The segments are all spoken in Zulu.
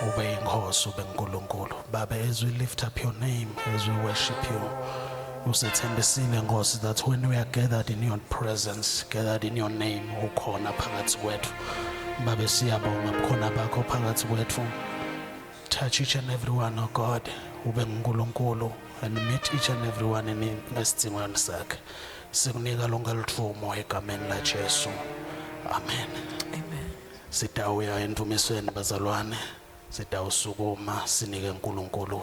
ube inkosi, ube uNkulunkulu. Baba, as we lift up your name, as we worship you, usethembisile Nkosi that when we are gathered in your presence, gathered in your name, ukhona phakathi kwethu. Baba, siyabonga bukhona bakho phakathi kwethu. Touch each and every one, oh God, ube uNkulunkulu, and meet each and every one in ngesidingweni sakhe. Sikunika lonke lithumo egameni laJesu. Amen. Amen. Sitawuya entumisweni bazalwane, sitawusukuma sinike uNkulunkulu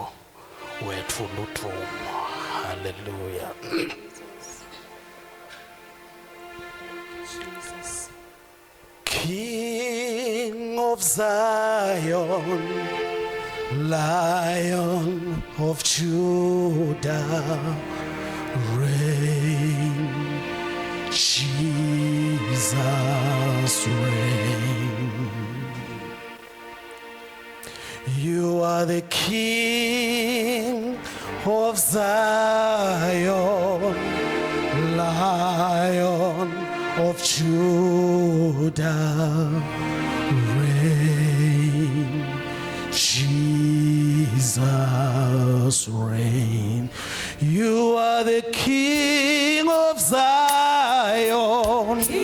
wethu luthumo. Hallelujah. Jesus. King of Zion, Lion of Judah, reign, Jesus reign. You are the King of Zion, Lion of Judah, reign, Jesus reign. You are the King of Zion, King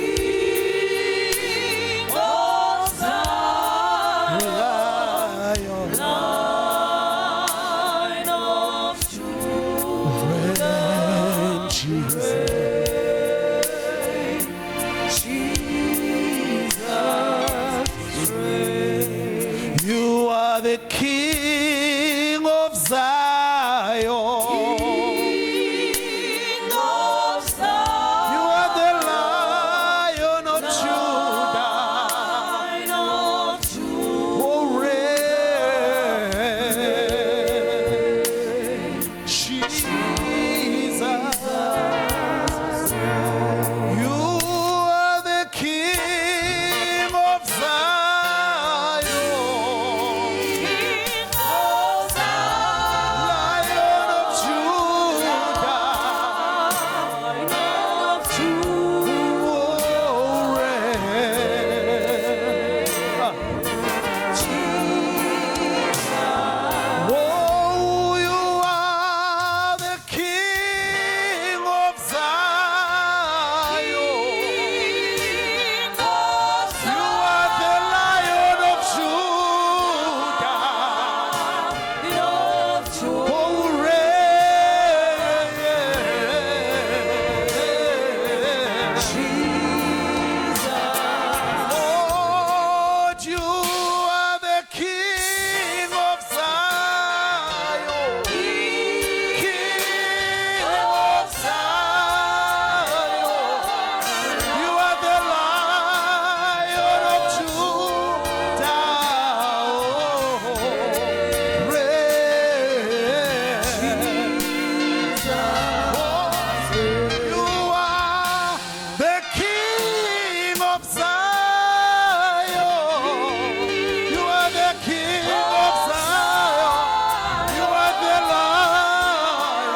of Zion, Lion, Lion of Judah, reign, Jesus. Jesus reign. You are the King of Zion. King of Zion, You are the Lion of Judah. Lion of Judah, Oh, reign, Jesus. You are the King of Zion. King of Zion, Lion of Judah. Lion of Judah, Oh, reign. Oh, you are the King of Zion. King of You are the Lion of Judah. Zion, of Judah. Oh, Lord, you are the King of Zion. King of Zion. You are the Lion of Judah. You are the King of Zion. You are the King of Zion. You are the Lion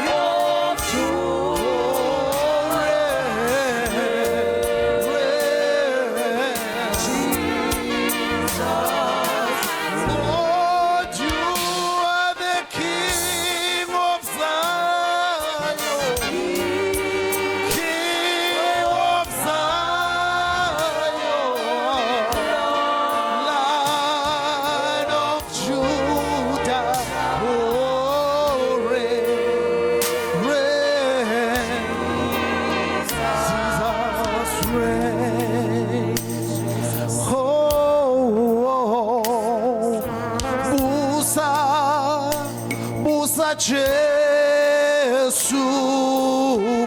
of Lord, you are the King of Zion. King of Zion, Lion of Judah, oh, reign, Jesus reign. Busa Jesu,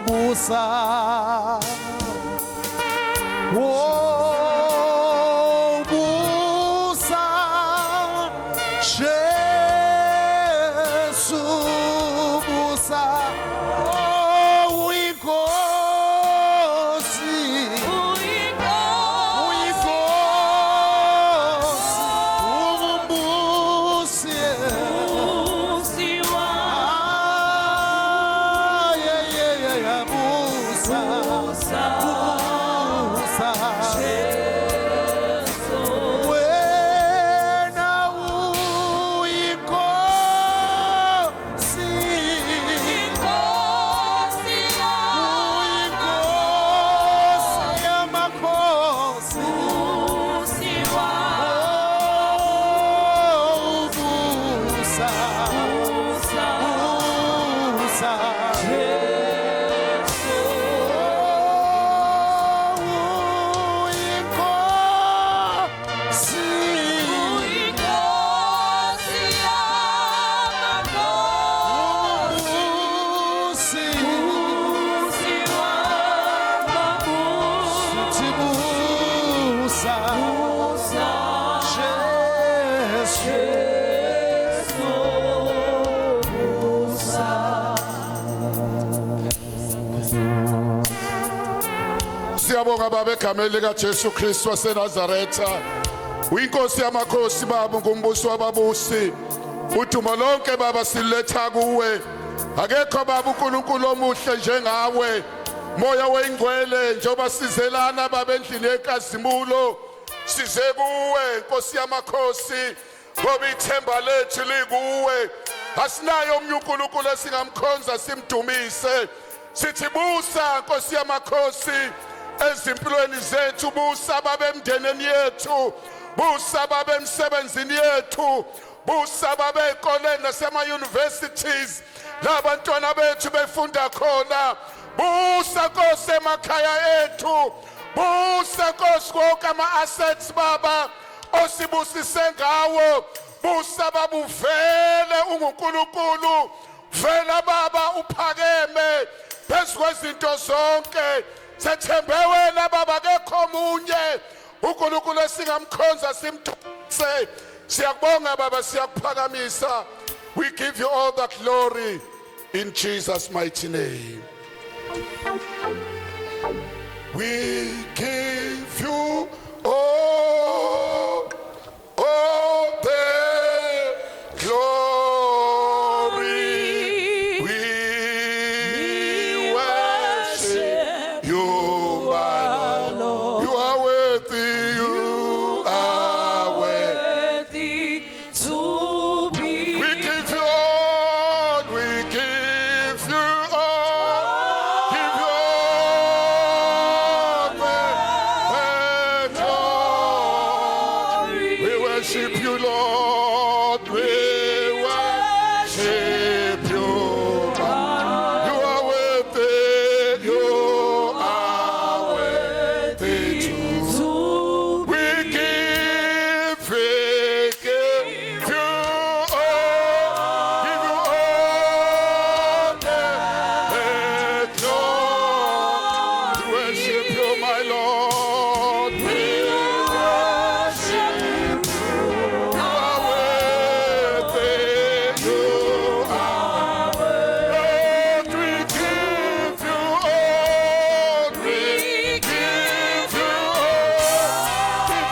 busa. Oh, busa Jesu, busa. Oh, inkosi, umbusi. Ah, yeah, busa. Siyabonga baba egameni lika Jesu Kristu waseNazaretha. Uyinkosi yamakhosi baba ngumbuso wababusi. Udumo lonke baba siletha kuwe. Akekho baba uNkulunkulu omuhle njengawe. Moya weingcwele njoba sizelana baba endlini yenkazimulo. Size kuwe Nkosi yamakhosi. Ngoba ithemba lethu likuwe. Asinayo omnye uNkulunkulu esingamkhonza simdumise. Sithi busa Nkosi yamakhosi. Ezimpilweni zethu busa baba emndeneni yethu, busa baba emsebenzini yethu, busa baba ezikoleni nasema universities labantwana bethu befunda khona, busa Nkosi emakhaya ethu, busa Nkosi konke ama assets baba osibusise ngawo, busa baba uvele unguNkulunkulu, vela baba uphakeme phezu kwezinto zonke. Sethembe wena baba kekho omunye uNkulunkulu esingamkhonza simdumise. Siyakubonga baba siyakuphakamisa. We give you all the glory in Jesus mighty name. We give you all the glory. We worship you, my Lord. You are worthy, you are worthy. To be We give you all, we give you all, give you all the glory. We worship you, Lord. We worship you. You are worthy, you are worthy to we give you all the glory. We worship you, my Lord. We worship you. You are worthy, you are Lord, we give you all, we give you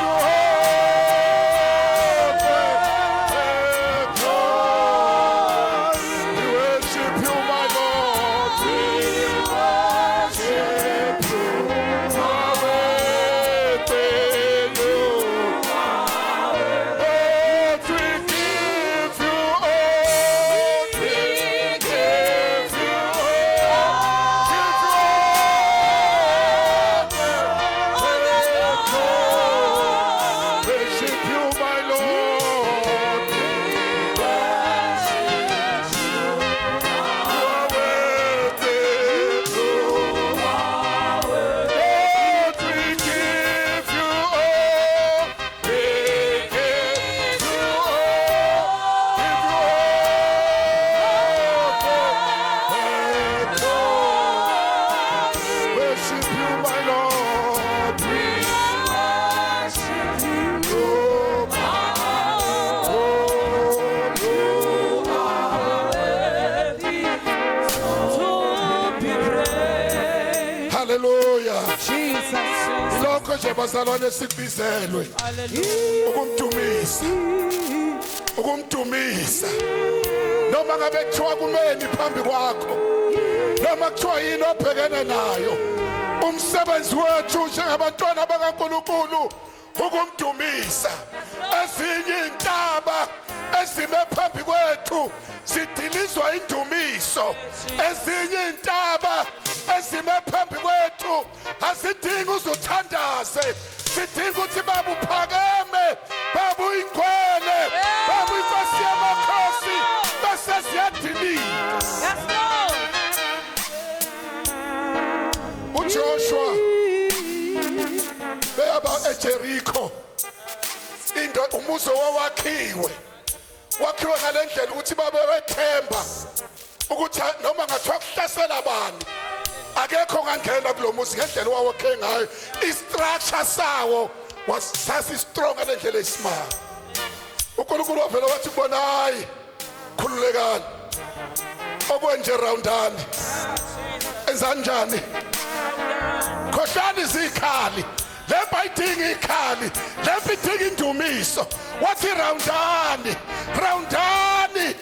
all, we worship you, my Lord, we worship you, you are worthy, you are Lord, we give you all, we give you worship you, my Lord. We worship you. You are worthy. You are worthy. Lord, we give you all. We give you all. Worship you, my Lord. We worship you, my Lord. You are worthy to be praised. Hallelujah. Jesus. Lokho nje bazalwane sikubizelwe Hallelujah. ukumdumisa noma ngabe kuthiwa kumeni phambi kwakho noma kuthiwa yini obhekene nayo umsebenzi wethu njengabantwana bakaNkulunkulu ukumdumisa. Ezinye intaba ezime phambi kwethu sidilizwa indumiso, ezinye intaba ezime phambi kwethu asidingi uzothandaze, sidinga ukuthi baba uphakeme, baba uyingcwele, baba uyinkosi yamakhosi, bese siyadilika. Yes, Lord. uJoshua beyaba eJericho, umuzo wawakhiwe ngalendlela ukuthi babe wethemba ukuthi noma ngathiwa kuhlasela bani akekho ngangena kulo muzi ngendlela wawakhe ngayo. Istructure sawo sasi strong ngendlela esimanga. uNkulunkulu wavela wathi bona hayi khululekani okwenje roundani enzani njani khohlani izikhali lempa idinga ikhali lempa idinga indumiso wathi roundani uroundani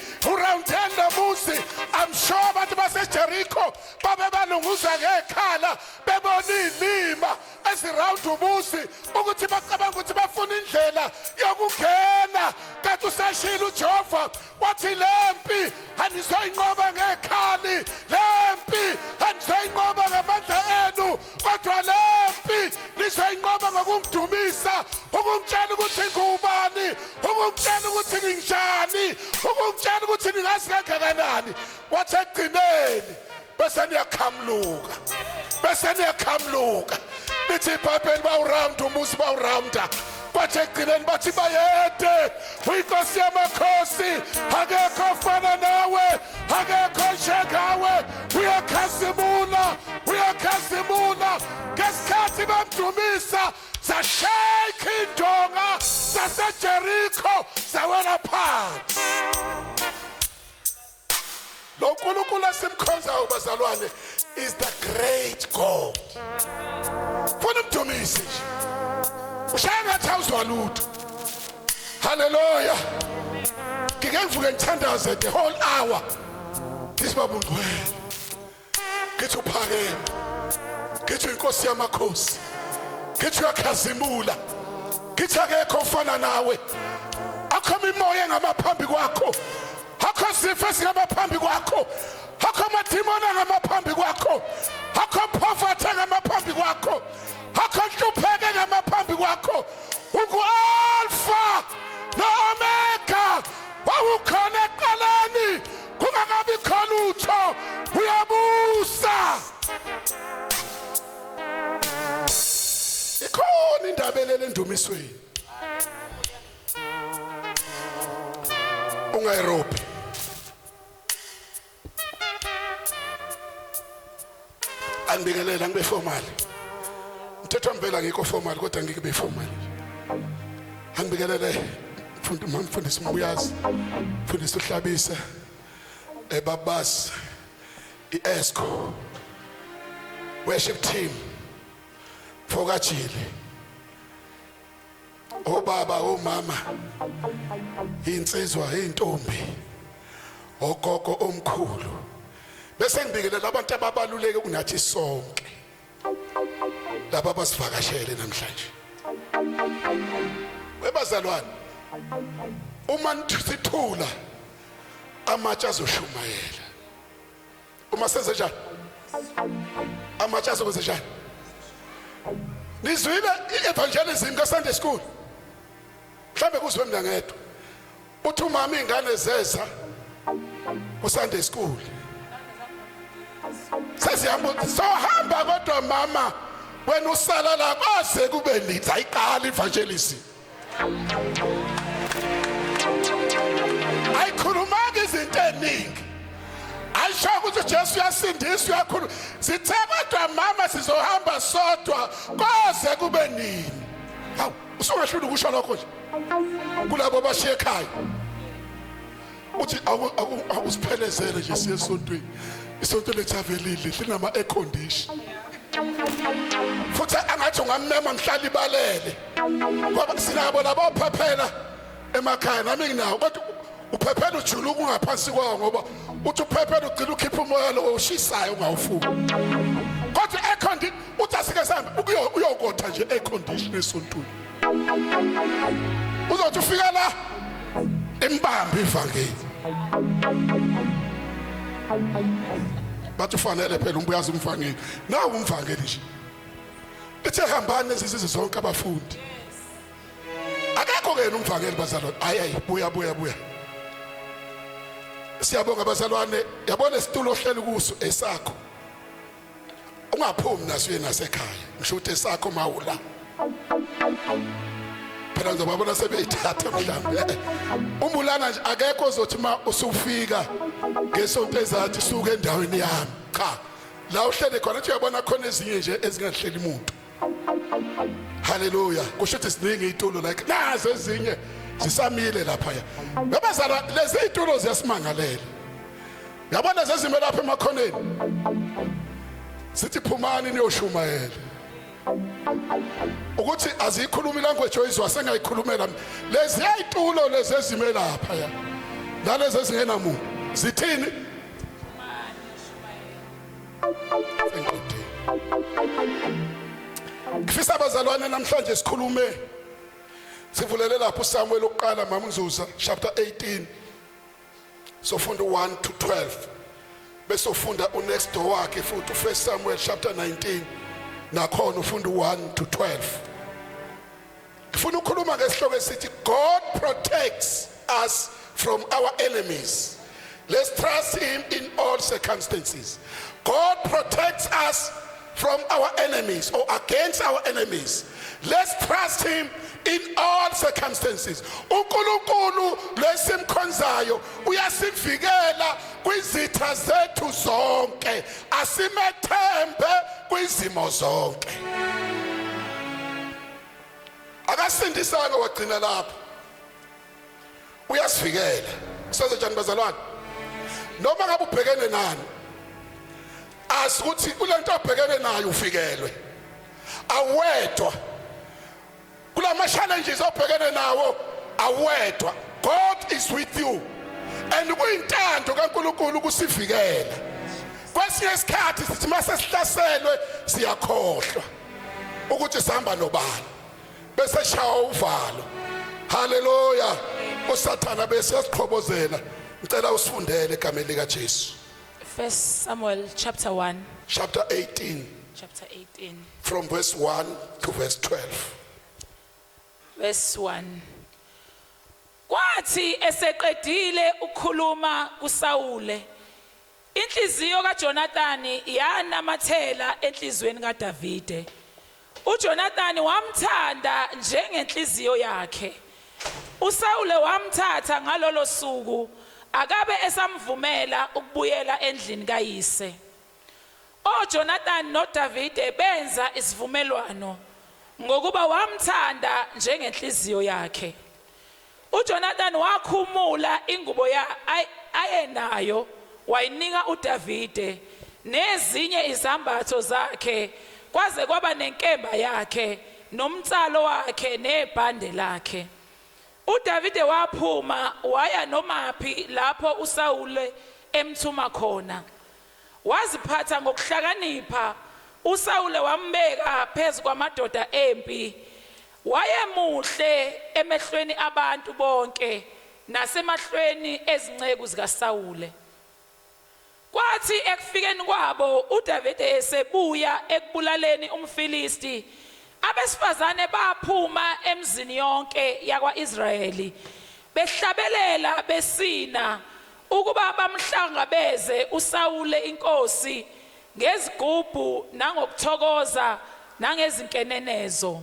namusi I'm sure abantu baseJericho babe balunguza ngekhala bebona inima esiround umusi ukuthi bacabanga ukuthi bafuna indlela yokungena kanti usashila uJehova wathi lempi anizoyinqoba ngekhali lempi anizoyinqoba ngamandla enu kodwa lempi nizoyinqoba ngokungidumisa ukungitshela ukuthi ngubani ukungitshela ukuthi nginjani ukungitshela ukuthi ningazi kangakanani wathi ekugcineni bese niyakhamluka nithi iBhayibheli bawuround umusi bawurounda bathi ekugcineni bathi bayede uyinkosi yamakhosi akekho ofana nawe akekho njengawe uyakhazimula ngesikhathi bamdumisa zashayika indonga zaseJericho zawela phansi lo nkulunkulu esimkhonzayo bazalwane is the great God funa umdumisi ushaya ngathi awuzwa lutho haleluya ngike ngivuke ngithandaze the whole hour isibaba ungcwele ngithi uphakeme ngithi inkosi yamakhosi ngithi uyakhazimula ngithi akekho ofana nawe akho imoya ngamaphambi kwakho akho sifo singaphambi kwakho akho madimoni ngamaphambi kwakho akho poverty ngamaphambi kwakho akho nhlupheko ngamaphambi kwakho ungu-alpha no-omega wawukhona ekuqaleni kungakabi khona utho uyabusa ikhona indaba elele endumisweni ungayirobhi angibikelela ngibe formal mthetho wamvela ngikho formal kodwa ngike formal angibikelele mfundisi Mbuyazi mfundisi uHlabisa ebabasi iEsco worship team Fokajile obaba omama insizwa intombi ogogo omkhulu bese ngibikelela abantu ababaluleke kunathi sonke laba basivakashele namhlanje webazalwane uma sithula amatsha azoshumayela uma senze njani amatsha azokwenza njani nizwile i-evangelism ka-Sunday school mhlambe kuzwe mina ngedwa uthi umama ingane zeza ku-Sunday school sesihamba sohamba kodwa mama wena usala la kwaze kube nithi ayiqala evangelism ayikhulumanga izinto eningi ayisho ukuthi uJesu uyasindisa uyakhuluma sithe kodwa mama sizohamba sodwa kwaze kube nini hawu usungahluli ukusho lokho nje kulabo bashiye ekhaya uthi awusiphelezele nje siye esontweni isonto lethu avelile linama air condition futhi angathi ungammema mhlala ibalele ngoba sinabo labo phephela emakhaya nami nginawo kodwa uphephela ujuluka ungaphansi kwawo ngoba uthi uphephela ugcina ukhipha umoya lo ushisayo ungawufuni kodwa air condition uthi asike sambe uyokotha nje air condition esontweni uzothi ufika la embambe ivangeli bathi ufanele phela umbuyazi umvangeli nawo umvangeli nje ethe hambani lezi zonke abafundi akekho ke umvangeli bazalwane ayi buya siyabonga bazalwane yabona isitulo ohleli kuso esakho ungaphumi naso yena nasekhaya ngisho ukuthi esakho mawula phela ngizobabona sebeyithatha mhlambe umbulana nje akekho ozothi ma usufika ngesonto ezathi suka endaweni yami cha la uhlele khona uthi uyabona khona ezinye nje ezingahleli umuntu haleluya kusho ukuthi siningi itulo like nazo ezinye zisamile lapha ya ngabazala lezi itulo ziyasimangalela yabona zezime lapha emakhoneni sithi phumani niyoshumayela ukuthi azikhuluma language oyizwa sengayikhulumela lezi ayitulo lezi ezime lapha ya nalezi ezingena muntu zithini ngifisa abazalwane namhlanje sikhulume sivulele lapho uSamuel oqala mama Mzuza chapter 18 sofunda 1 to 12 bese ufunda unext door wakhe futhi u1 Samuel chapter 19 nakhona ufunda 1 to 12 ngifuna ukukhuluma ngesihloko esithi God protects us from our enemies. Let's trust him in all circumstances. God protects us from our enemies or against our enemies. Let's trust him in all circumstances. uNkulunkulu lesimkhonzayo uyasivikela kwizitha zethu zonke, asimethembe kwizimo zonke. Akasindisanga wagcina lapho, uyasivikela. Sisaze njani bazalwane? Noma ngabe ubhekene nani, asikuthi kulento obhekene nayo ufikelwe, awedwa. Kulama challenges obhekene nawo awedwa. God is with you, and kuyintando kaNkulunkulu ukusivikela. Kwesinye isikhathi sithi mase sihlaselwe siyakhohlwa ukuthi sihamba nobani, bese shawa uvalo. Hallelujah. uSathana bese yasiqhobozela. Ngicela usifundele egameni lika Jesu. 1 Samuel chapter 1. Chapter 18. Chapter 18. From verse 1 to verse 12. Verse 1. Kwathi eseqedile ukukhuluma kuSawule, inhliziyo kaJonathani yanamathela enhlizweni kaDavide. uJonathani wamthanda njengenhliziyo yakhe. uSawule wamthatha ngalolo suku akabe esamvumela ukubuyela endlini kayise. oJonathani noDavide benza isivumelwano ngokuba wamthanda njengenhliziyo yakhe. uJonathani wakhumula ingubo ayenayo wayinika uDavide nezinye izambatho zakhe, kwaze kwaba nenkemba yakhe nomtsalo wakhe nebhande lakhe. uDavide waphuma waya nomaphi lapho uSawule emthuma khona. Waziphatha ngokuhlakanipha. uSawule wambeka phezu kwamadoda empi. Wayemuhle emehlweni abantu bonke nasemahlweni ezinceku zikaSawule. Kwathi ekufikeni kwabo uDavide esebuya ekubulaleni umFilisti, abesifazane baphuma emzini yonke yakwaIsrayeli behlabelela besina ukuba bamhlangabeze uSawule inkosi ngezigubhu nangokuthokoza nangezinkenenezo.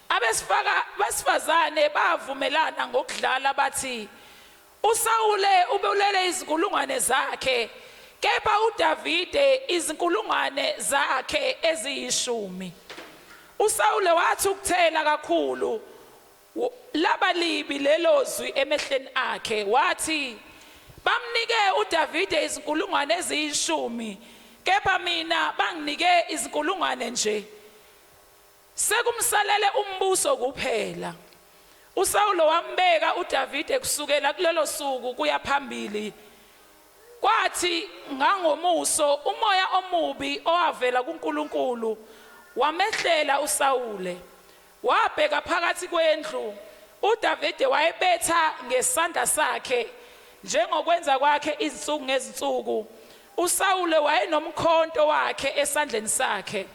Abesifazane bavumelana ngokudlala bathi, uSawule ubulele izinkulungwane zakhe, kepha uDavide izinkulungwane zakhe eziyishumi. uSawule wathi ukuthela kakhulu labalibi lelozwi emehleni akhe, wathi bamnike uDavide izinkulungwane eziyishumi, kepha mina banginike izinkulungwane nje. Sekumsalele umbuso kuphela. uSawule wambeka uDavide kusukela kulelo suku kuya phambili. Kwathi ngangomuso umoya omubi owavela kuNkulunkulu wamehlela uSawule. Wabheka phakathi kwendlu. uDavide wayebetha ngesandla sakhe njengokwenza kwakhe izinsuku ngezinsuku. uSawule wayenomkhonto wakhe esandleni sakhe.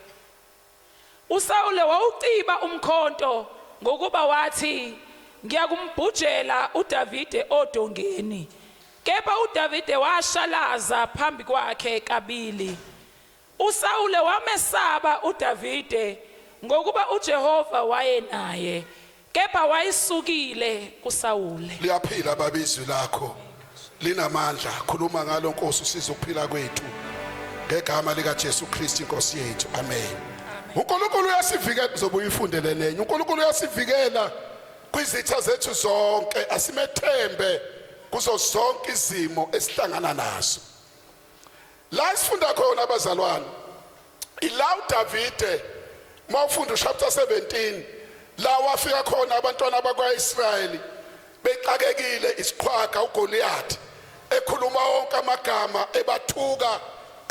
uSawule wawuciba umkhonto ngokuba wathi, ngiyakumbhujela uDavide odongeni. Kepha uDavide washalaza phambi kwakhe kabili. uSawule wamesaba uDavide ngokuba uJehova wayenaye, kepha wayisukile kuSawule. Liyaphila babizwi lakho, linamandla. Khuluma ngalo Nkosi usiza ukuphila kwethu ngegama lika Jesu Kristu Inkosi yethu. Amen. uNkulunkulu uyasivikela, uzobuya ifundele nenye. uNkulunkulu uyasivikela kwizitha zethu zonke asimethembe kuzo zonke izimo esihlangana nazo. La sifunda khona abazalwane ila uDavide mawufunda chapter 17 la wafika khona abantwana bakwaIsrayeli bexakekile isiqhwaga uGoliath ekhuluma wonke amagama ebathuka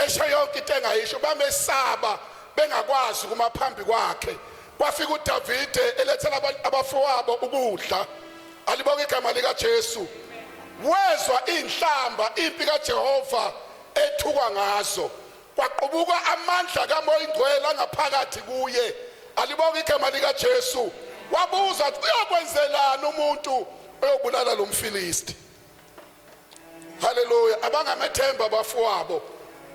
esho yonke into engayisho bamesaba bengakwazi kuma phambi kwakhe. Kwafika uDavide elethela abafowabo ukudla aliboke igama lika Jesu wezwa inhlamba impi kaJehova ethukwa ngazo kwaqubuka amandla kaMoya Ingcwele ngaphakathi kuye aliboke igama lika Jesu wabuza uyokwenzelana umuntu oyobulala lo mfilisti. Haleluya. Abangamethemba abafowabo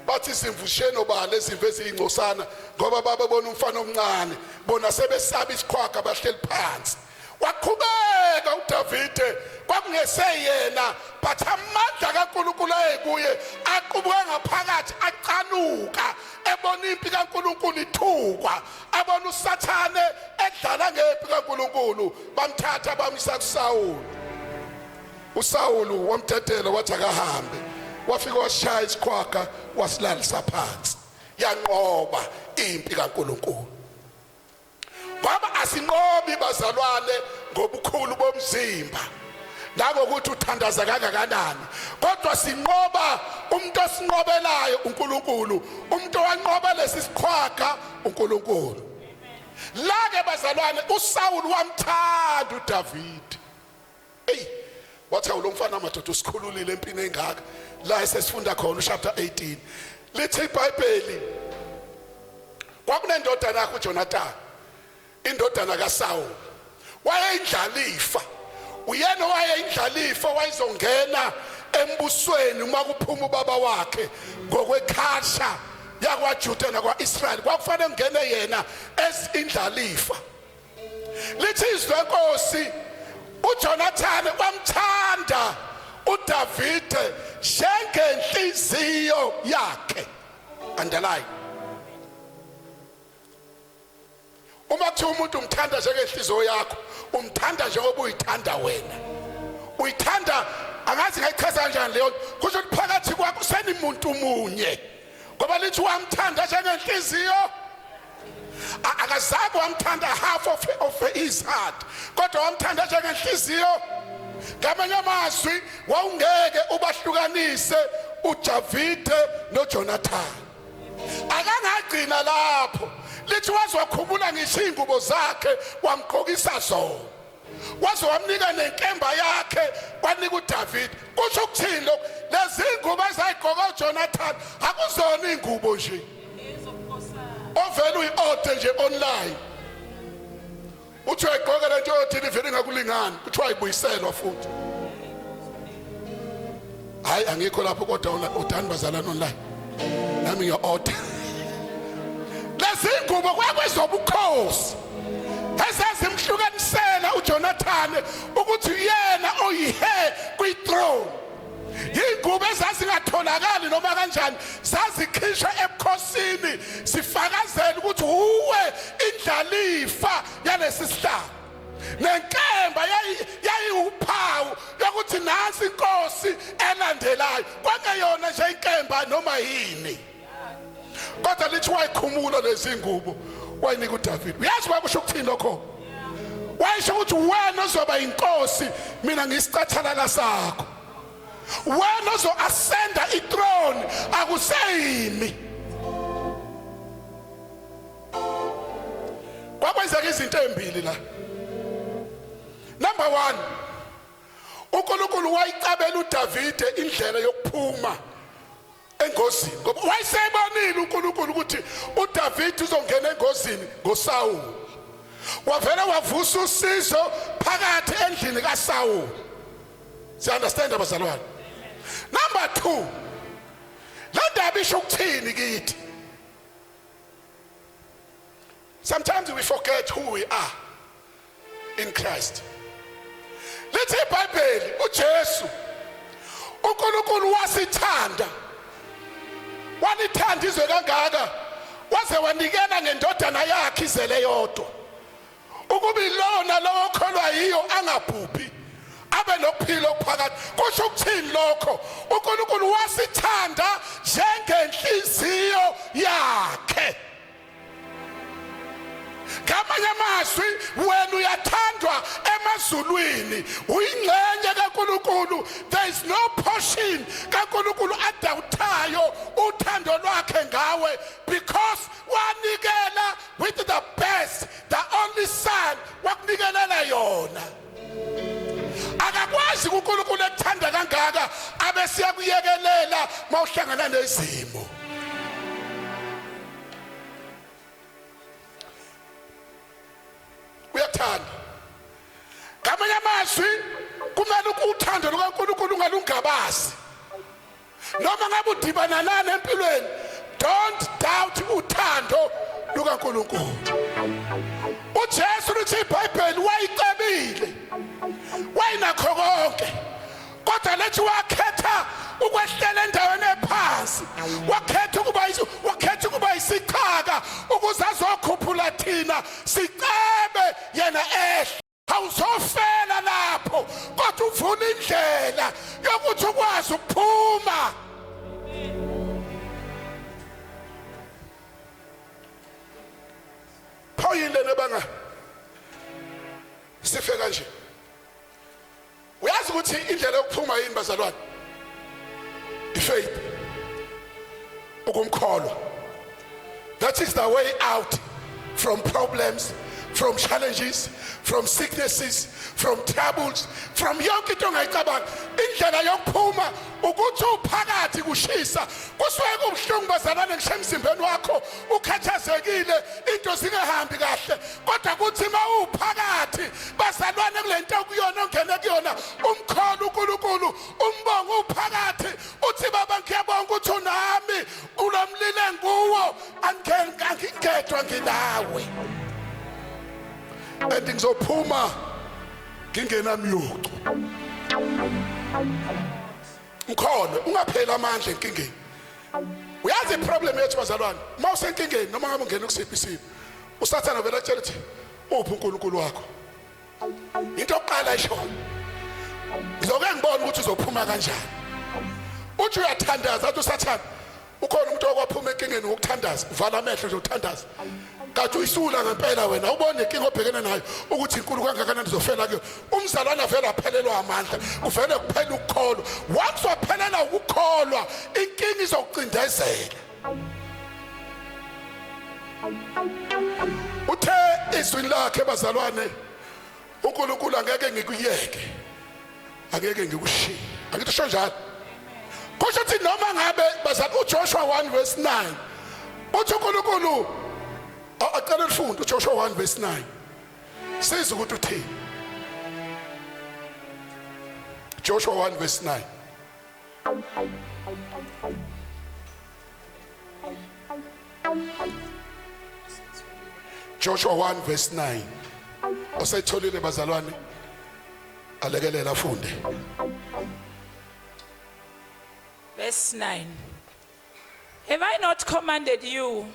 bathi simvusheni obala izimvu ezingcosana ngoba babebona umfana omncane bona sebesaba isiqhwaga bahleli phansi. Waqhubeka uDavide kwakungeseyena but amandla kaNkulunkulu ayekuye aqubuka ngaphakathi aqanuka ebona impi kaNkulunkulu ithukwa abona uSathane edlala ngempi kaNkulunkulu bamthatha bamisa kuSawuli. uSawuli wamthetela wathi akahambe wafika washaya isiqhwaga wasilalisa phansi yanqoba impi kaNkulunkulu. Baba asinqobi bazalwane ngobukhulu bomzimba nangokuthi uthandaza kangakanani kodwa sinqoba umuntu osinqobelayo uNkulunkulu umuntu owanqoba lesisiqhwaga uNkulunkulu. La-ke bazalwane uSawuli wamthanda uDavide. Wathi lo mfana madoda usikhululile empini engaka la esesifunda khona chapter 18 lithi iBhayibheli kwakunendodana yakhe uJonathan indodana kaSawuli wayeyindlalifa uyena wayeyindlalifa wayizongena embusweni uma kuphuma ubaba wakhe ngokwekhasha yakwaJuda nakwaIsrael kwakufanele ngene yena ezindlalifa. Lithi izwe inkosi uJonathan wamthanda uDavide njengenhliziyo yakhe. Underline. Uma kuthi umuntu umthanda njengenhliziyo yakho umthanda njengoba uyithanda wena. Uyithanda angazi ngayichaza kanjani leyo kusho ukuthi phakathi kwakho usenimuntu munye ngoba lithi wamthanda njengenhliziyo akazange wamthanda half of his heart kodwa wamthanda njengenhliziyo. Ngamanye amazwi wawungeke ubahlukanise uDavide noJonathan. Akangagcina lapho lithi wazokhumula ngisho ingubo zakhe wamgqokisa zona waze wamnika nenkemba yakhe kwanika uDavide. Kusho ukuthini lokho lezi ingubo ezayigqoka uJonathan akuzona ingubo nje ovela uyi-order nje online uthi uyayigqoka lento yothini vele ngakulingani kuthiwa ayibuyiselwa futhi. Hayi angikho lapho kodwa udani bazalana online nami ngiya-order. Lezi ingubo kwakwezobukhosi ezazimhlukanisela uJonathan ukuthi uyena oyihe kwi-throne. Ingubo ezazingatholakali noma kanjani zazikhishwa ebukhosini sifakazela ukuthi uwe indlalifa yalesi sihlalo. Nenkemba yayiwuphawu yokuthi nansi inkosi elandelayo kwakuyona nje inkemba noma yini. Kodwa lithi wayikhumula lezi ngubo wayinika uDavide. Uyazi wakusho ukuthini lokho? Wayisho ukuthi wena uzoba inkosi mina ngisicathalala sakho. Wena uzo-ascenda i-throne akuseyimi. Kwakwenzeka izinto ezimbili la. Number 1 uNkulunkulu wayicabela uDavide indlela yokuphuma engozini ngoba wayesebonile uNkulunkulu ukuthi uDavide uzongena engozini ngoSawuli. Wavela wavusa usizo phakathi endlini kaSawuli. You understand abazalwane? Number 2 la ndaba isho ukuthini kithi? Sometimes we forget who we are in Christ. Lithi iBhayibheli uJesu uNkulunkulu wasithanda walithanda izwe kangaka waze wanikela ngendodana yakhe izele yodwa ukubilona lowo kholwa yiyo angabhubhi abe nokuphila okuphakathi. Kusho ukuthini lokho? uNkulunkulu wasithanda njengenhliziyo yakhe. Ngamanye amazwi, wena uyathandwa emazulwini, uyingxenye kaNkulunkulu. There is no portion kaNkulunkulu adawuthayo uthando lwakhe ngawe, because wanikela with the best, the only son wakunikelela yona. Akakwazi uNkulunkulu ekuthanda kangaka abe siyakuyekelela mawuhlangana nezimo. Uyathanda. Ngamanye amazwi, kumele ukuthanda lukaNkulunkulu ungalungabazi. Noma ngabe udibana nani empilweni, don't doubt uthando lukaNkulunkulu. uJesu lithi iBhayibheli wayicebile, wayinakho konke, kodwa lethi wakhetha ukwehlela endaweni ephansi, wakhetha ukuba isichaka ukuze azokhuphula thina sicebe yena ehle. Awuzofela lapho, kodwa uvula indlela yokuthi ukwazi ukuphuma. Phoyile nebanga sife kanje. Uyazi ukuthi indlela yokuphuma yini bazalwane? Faith. Ukumkholwa. That is the way out from problems, from challenges, from sicknesses, from troubles, from yonke into ongayicabanga. Indlela yokuphuma ukuthi uphakathi kushisa, kusuke kubuhlungu bazalwane ngisho emzimbeni wakho, ukhathazekile, into zingahambi kahle, kodwa kuthi mawuphakathi bazalwane kulento okuyona ongene kuyona, umkholo uNkulunkulu, umbongo uphakathi, uthi baba ngiyabonga ukuthi unami, ulomlile nguwo, angingedwa nginawe. And ngizophuma ngingenamyucu. Mkhona ungaphela amandla enkingeni. Uyazi iproblem yethu bazalwane, mawusenkingeni noma ngabe ungena kusiphi isimo, usathana vele atshela ukuthi uphi uNkulunkulu wakho. Into oqala isho, ngizoke ngibone ukuthi uzophuma kanjani. Uthi uyathandaza athi usathana, ukhona umuntu okwaphuma enkingeni ngokuthandaza, uvala amehlo nje uthandaza. Kathi uyisula ngempela wena, ubone inkinga obhekene nayo ukuthi inkulu kangakanani izofela kuyo. Umzalwane vele aphelelwa amandla, uvele kuphela ukukholwa. Once waphelela ukukholwa, inkinga izokucindezela. Uthe izwi lakhe bazalwane, uNkulunkulu angeke ngikuyeke, angeke ngikushiye. Angithi sho njalo. Kusho ukuthi noma ngabe bazalwane, uJoshua 1 verse 9 uthi uNkulunkulu aqala ufunde uJoshua 1 verse 9. Siza ukuthi uthini? Joshua 1 verse 9. Joshua 1 verse 9. Osayitholile bazalwane, alekelela afunde. Verse 9. Have I not commanded you?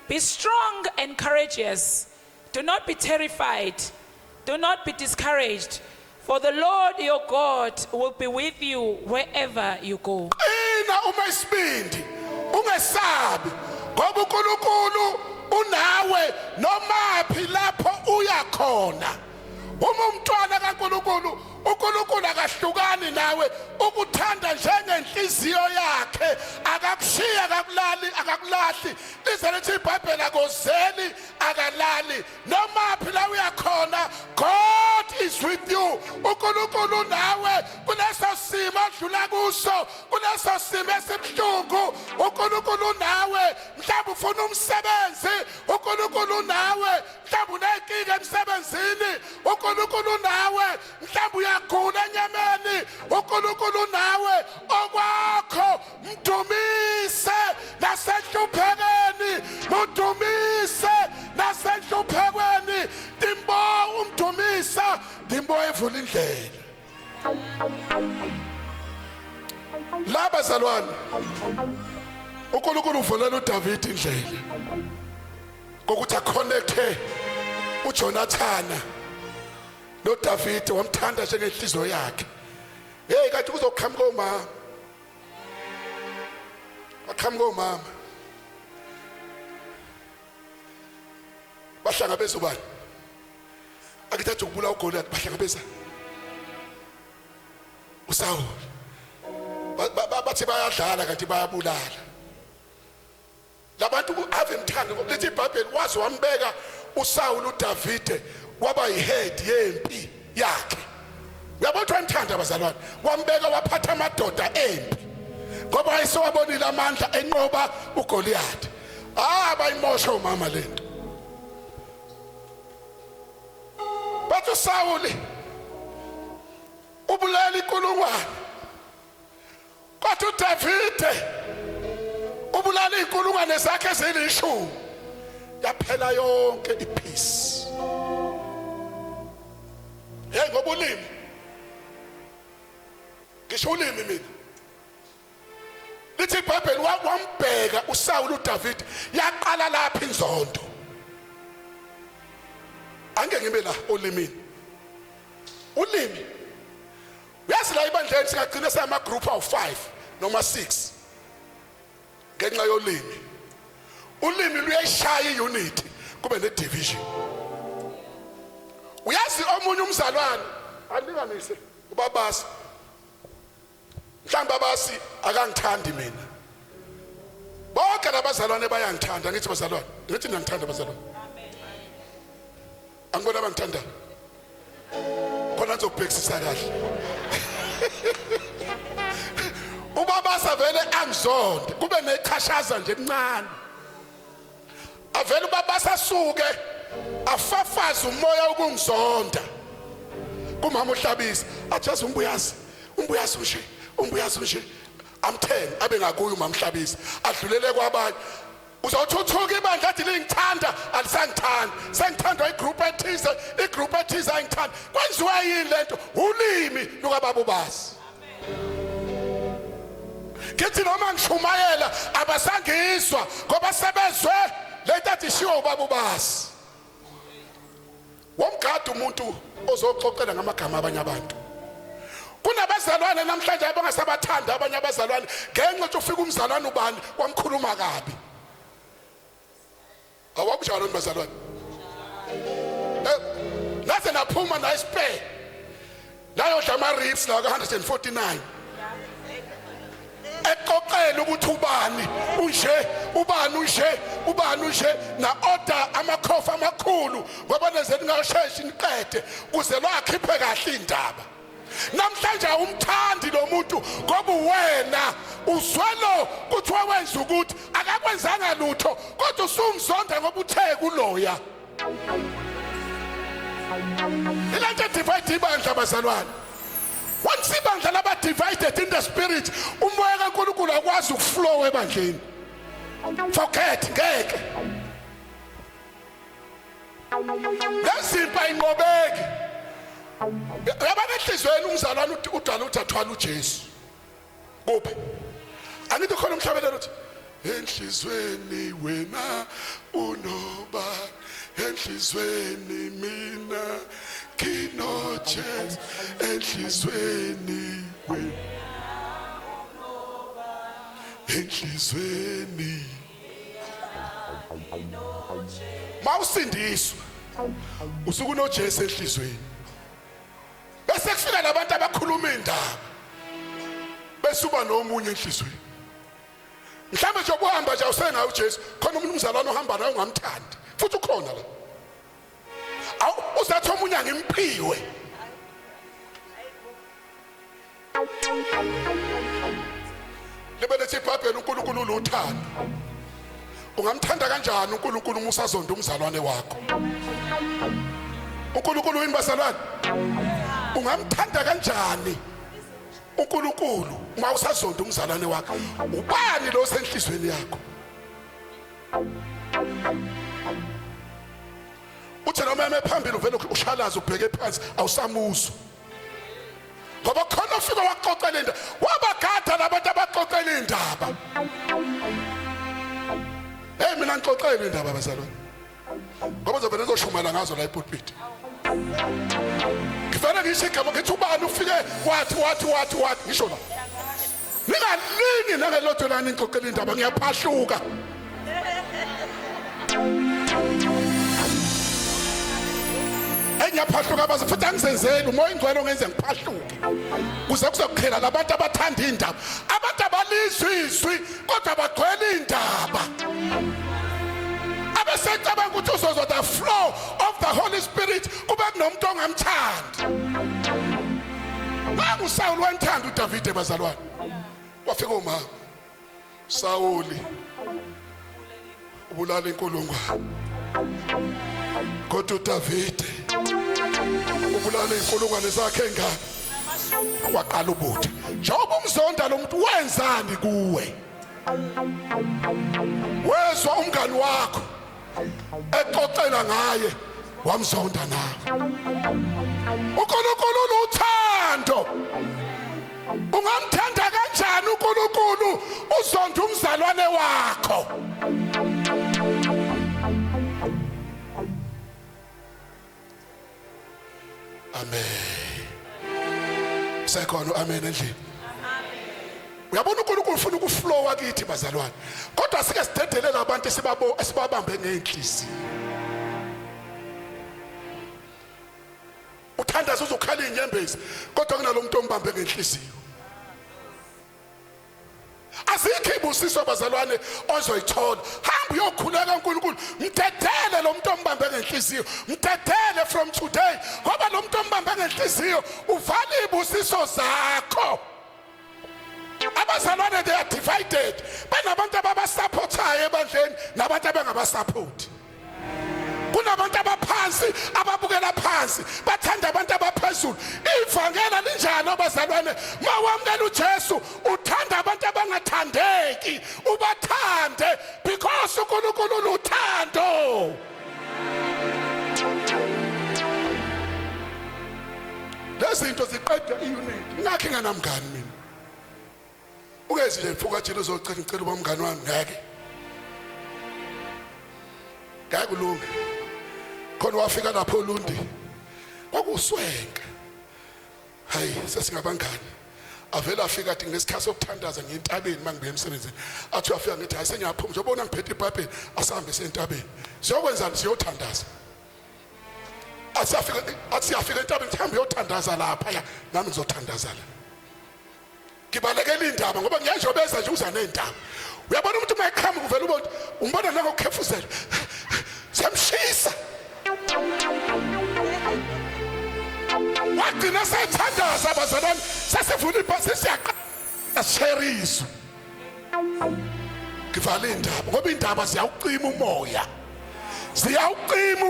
Be strong and courageous. Do not be terrified. Do not be discouraged. For the Lord your God will be with you wherever you go. Ina uma isibindi, ungesabi, ngoba uNkulunkulu unawe noma phi lapho uya khona. Uma umntwana kaNkulunkulu, uNkulunkulu akahlukani nawe, ukuthanda njengenhliziyo yakhe, akakushiya akakulahli. Lize lithi iBhayibheli akozeli akalali, noma phi la uyakhona, God is with you. uNkulunkulu nawe kuleso simo odlula kuso, kuleso simo esibuhlungu, uNkulunkulu nawe. Mhlawumbe ufuna umsebenzi, uNkulunkulu nawe. Mhlawumbe unenkinga emsebenzini, uNkulunkulu nawe. Mhlawumbe uyagula enyameni, uNkulunkulu nawe. Okwakho mdumise nasenhluphekweni, mdumise nasenhluphekweni. Dimbo umdumisa, dimbo evula indlela. La bazalwane, uNkulunkulu uvulela uDavid indlela kokuthi aconnecte uJonathana noDavide wamthanda njengenhliziyo yakhe. Hey kanti kuzoqhamuka umama. Aqhamuka umama. Bahlangabeza ubani? Akithatha ukubula uGoliath bahlangabeza uSawuli. Bathi bayadlala kanti bayabulala. Labantu ave mthando lethi iBhayibheli wazi wambeka uSawuli uDavide waba yihead yempi yakhe. Uyabona umthando abazalwane wambeka waphatha amadoda empi ngoba ayesewabonile amandla enqoba uGoliath. Bayimosha umama lento. Bathi uSawuli ubulala inkulungwane kodwa uDavide ubulala inkulungwane zakhe ezilishumi yaphela yonke ipeace. Hey ngobulimi ngisho ulimi mina lithi iBhayibheli wambheka uSawuli uDavide yaqala lapha inzondo. Angeke ngibe la olimini ulimi uyazi la ibandleni singagcina sama group awu5 noma 6 ngenxa yolimi. Ulimi luyashaya iunity kube nedivision. Uyazi omunye umzalwane alinganise ubabasi mhlawumbe abasi akangithandi mina. Bonke labazalwane bayangithanda ngithi bazalwane ngithi ngiyangithanda bazalwane. Angibona abangithanda khona ngizobhekisisa kahle. Ubabasa vele angizonde kube neqhashaza nje encane. Avele ubabasa asuke afafaza umoya ukungizonda. Kumama uHlabisa ajazi umbuyazi nje I'm 10 abe ngakuyo umama uHlabisa adlulele kwabanye. Uzothuthuka ibandla athi lingithanda alisangithanda sengithandwa igroup ethize ayingithanda kwenziwa yini lento ulimi lukababa ubasi. Ngithi noma ngishumayela abasangizwa ngoba sebezwe lento athi shiwo ubaba ubasi. Womgada umuntu ozoxoxela ngamagama abanye abantu. Kunabazalwane namhlanje abangasabathanda abanye abazalwane ngenxa ukuthi ufika umzalwane ubani wamkhuluma kabi. Awabujalo bazalwane. Naze naphuma na spare. Layo dlama rips la 149. Eqoqela ukuthi ubani unje na order amakhofa amakhulu ngoba neze ningasheshe niqede kuze lwakhiphe kahle indaba. Namhlanje umthandi lo muntu ngoba wena uzwelo kuthiwa wenza ukuthi akakwenzanga lutho kodwa usungizonda ngoba uthe kuloya. Ilanje divide ibandla abazalwane. Once ibandla laba divided in the spirit umoya kaNkulunkulu akwazi ukuflow ebandleni. Forget ngeke. Lesimpa inqobeki. Yabona enhlizweni umzalwane udala uthathwala uJesu. Kuphi? Angithi khona umhlabelelo uthi enhlizweni wena unoba enhlizweni mina kino Jesu enhlizweni wena enhlizweni mawusindiswa usuku noJesu enhlizweni. Bese kufika labantu abakhuluma indaba besuba nomunye enhlizweni. Mhlawumbe nje ubuhamba nje usengayo uJesu khona umuntu umzalwane ohamba naye ungamthandi futhi ukhona la. Awu uzathi omunye angimpiwe. Lebelethi iBhayibheli uNkulunkulu ulothando. Ungamthanda kanjani uNkulunkulu uma usazonda umzalwane wakho? uNkulunkulu yini bazalwane? Ungamthanda kanjani uNkulunkulu uma usazonda umzalwane wakho? Ubani lo senhlizweni yakho? Uthi noma ephambili uvela ushalaza ubheke phansi awusamuzwa. Ngoba khona ufika waqoqela indaba wabagada labantu abaqoqela indaba. Mina ngixoxela indaba bazalwane. ngoba zobe nezoshumela ngazo la epulpit ngifana ngisho igama ngithi ubani ufike wathi ngisho la ningalini nangelotho lani ngixoxela indaba ngiyaphahluka engiyaphahluka baze futhi angizenzeli umoya ingcwele ongenze ngiphahluke kuze kuzokuphela labantu abathanda indaba abantu abalizwi kodwa bagcwele indaba abesecabanga ukuthi uzozwa the flow of the Holy Spirit kube kunomuntu ongamthandi uSawuli wamthanda uDavide bazalwane wafika uma Sawuli ubulala inkulungwane kodwa uDavide ubulala inkulungwane zakhe engane waqala ubutha njengoba umzonda lo muntu wenzani kuwe wezwa umngani wakho exoxela ngaye wamzonda nawe uNkulunkulu uthando ungamthanda kanjani uNkulunkulu uzonda umzalwane wakho amen sekhona amen endlini uyabona uNkulunkulu ufuna ukuflowa kithi bazalwane kodwa sike sidedelela abantu esibabambe ngeenhliziyo uthandaza uzokhala inyembezi kodwa kunalomuntu ombambe ngeenhliziyo asikho ibusiso bazalwane ozoyithola hamba uyokhuleka uNkulunkulu mdedele lo muntu ombambe ngeenhliziyo mdedele from today ngoba lo muntu ombambe ngeenhliziyo uvala ibusiso zakho abazalwane they are divided banabantu ababasupportayo ebandleni nabantu abangabasupport kunabantu abaphansi ababukela phansi bathanda abantu abaphezulu ivangela linjani abazalwane mawamukela uJesu uthanda abantu abangathandeki ubathande because uNkulunkulu uthando lezi zinto ziqeda iunity ngakho nganamngani mina ungezi nje mfuka thina uzocela uba umngani wami ngeke kulunga khona wafika lapho Lundi kwakuswenka hayi sesingabangani avela afika athi ngesikhathi sokuthandaza ngentabeni mangibuye emsebenzini athi afika ngithi hayi sengiyaphuma njobona ngiphethe iBhayibheli asahambe sentabeni siyokwenzani siyothandaza asiyafika entabeni sihambe uyothandaza lapha ya nami ngizothandaza la ngibalekela indaba ngoba ngiyajobeza nje uza nendaba uyabona umuntu mayikhamba kuvela ubona umbona nangokukhefuzela samshisa wagcina sayithandaza abazalwane sasivula ibhasi siyaqasherizwa ngivala indaba ngoba indaba ziyawucima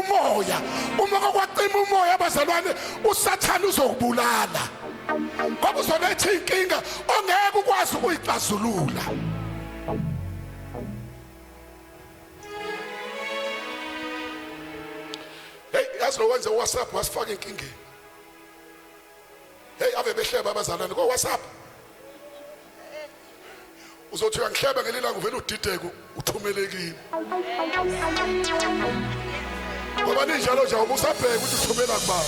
umoya uma kwacima umoya abazalwane usathana uzokubulala ngoba uzoletha inkinga ongeke ukwazi ukuyixazulula yazi lo wenze WhatsApp wasifaka inkingeni ave behleba abazalwane ko WhatsApp uzothi uyangihleba ngelilanga uvela udideke uthumelekile ngoba ninjalo nje ubusabheka ukuthi uthumela kuba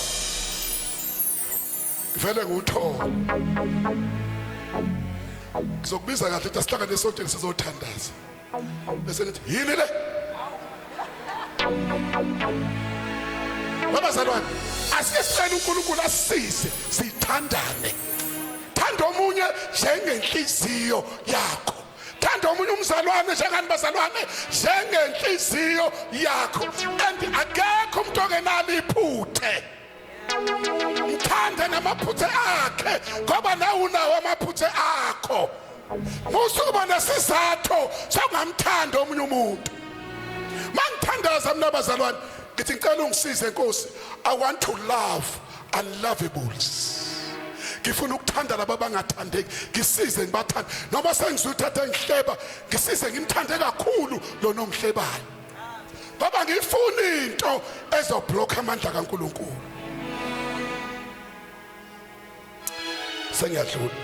vele nguthola ngizokubiza kahle ukuthi asihlangane sonke sizothandaza bese nithi yini le babazalwane asisicela uNkulunkulu asisize sithandane thanda omunye njengenhliziyo yakho thanda omunye umzalwane njengani bazalwane njengenhliziyo yakho and akekho umuntu ongenalo iphuthe mthande namaphuthe akhe ngoba nawe unawo amaphuthe akho musukuba nesizathu sokungamthanda omunye umuntu mangithandaza mina bazalwane ngithi ngicela ungisize Nkosi I want to love unlovables ngifuna ukuthanda laba abangathandeki ngisize ngibathande noma sengizuthatha ngihleba ngisize ngimthande kakhulu lo nomhlebayo ngoba ngifuna into ezoblock amandla kaNkulunkulu sengiyadlula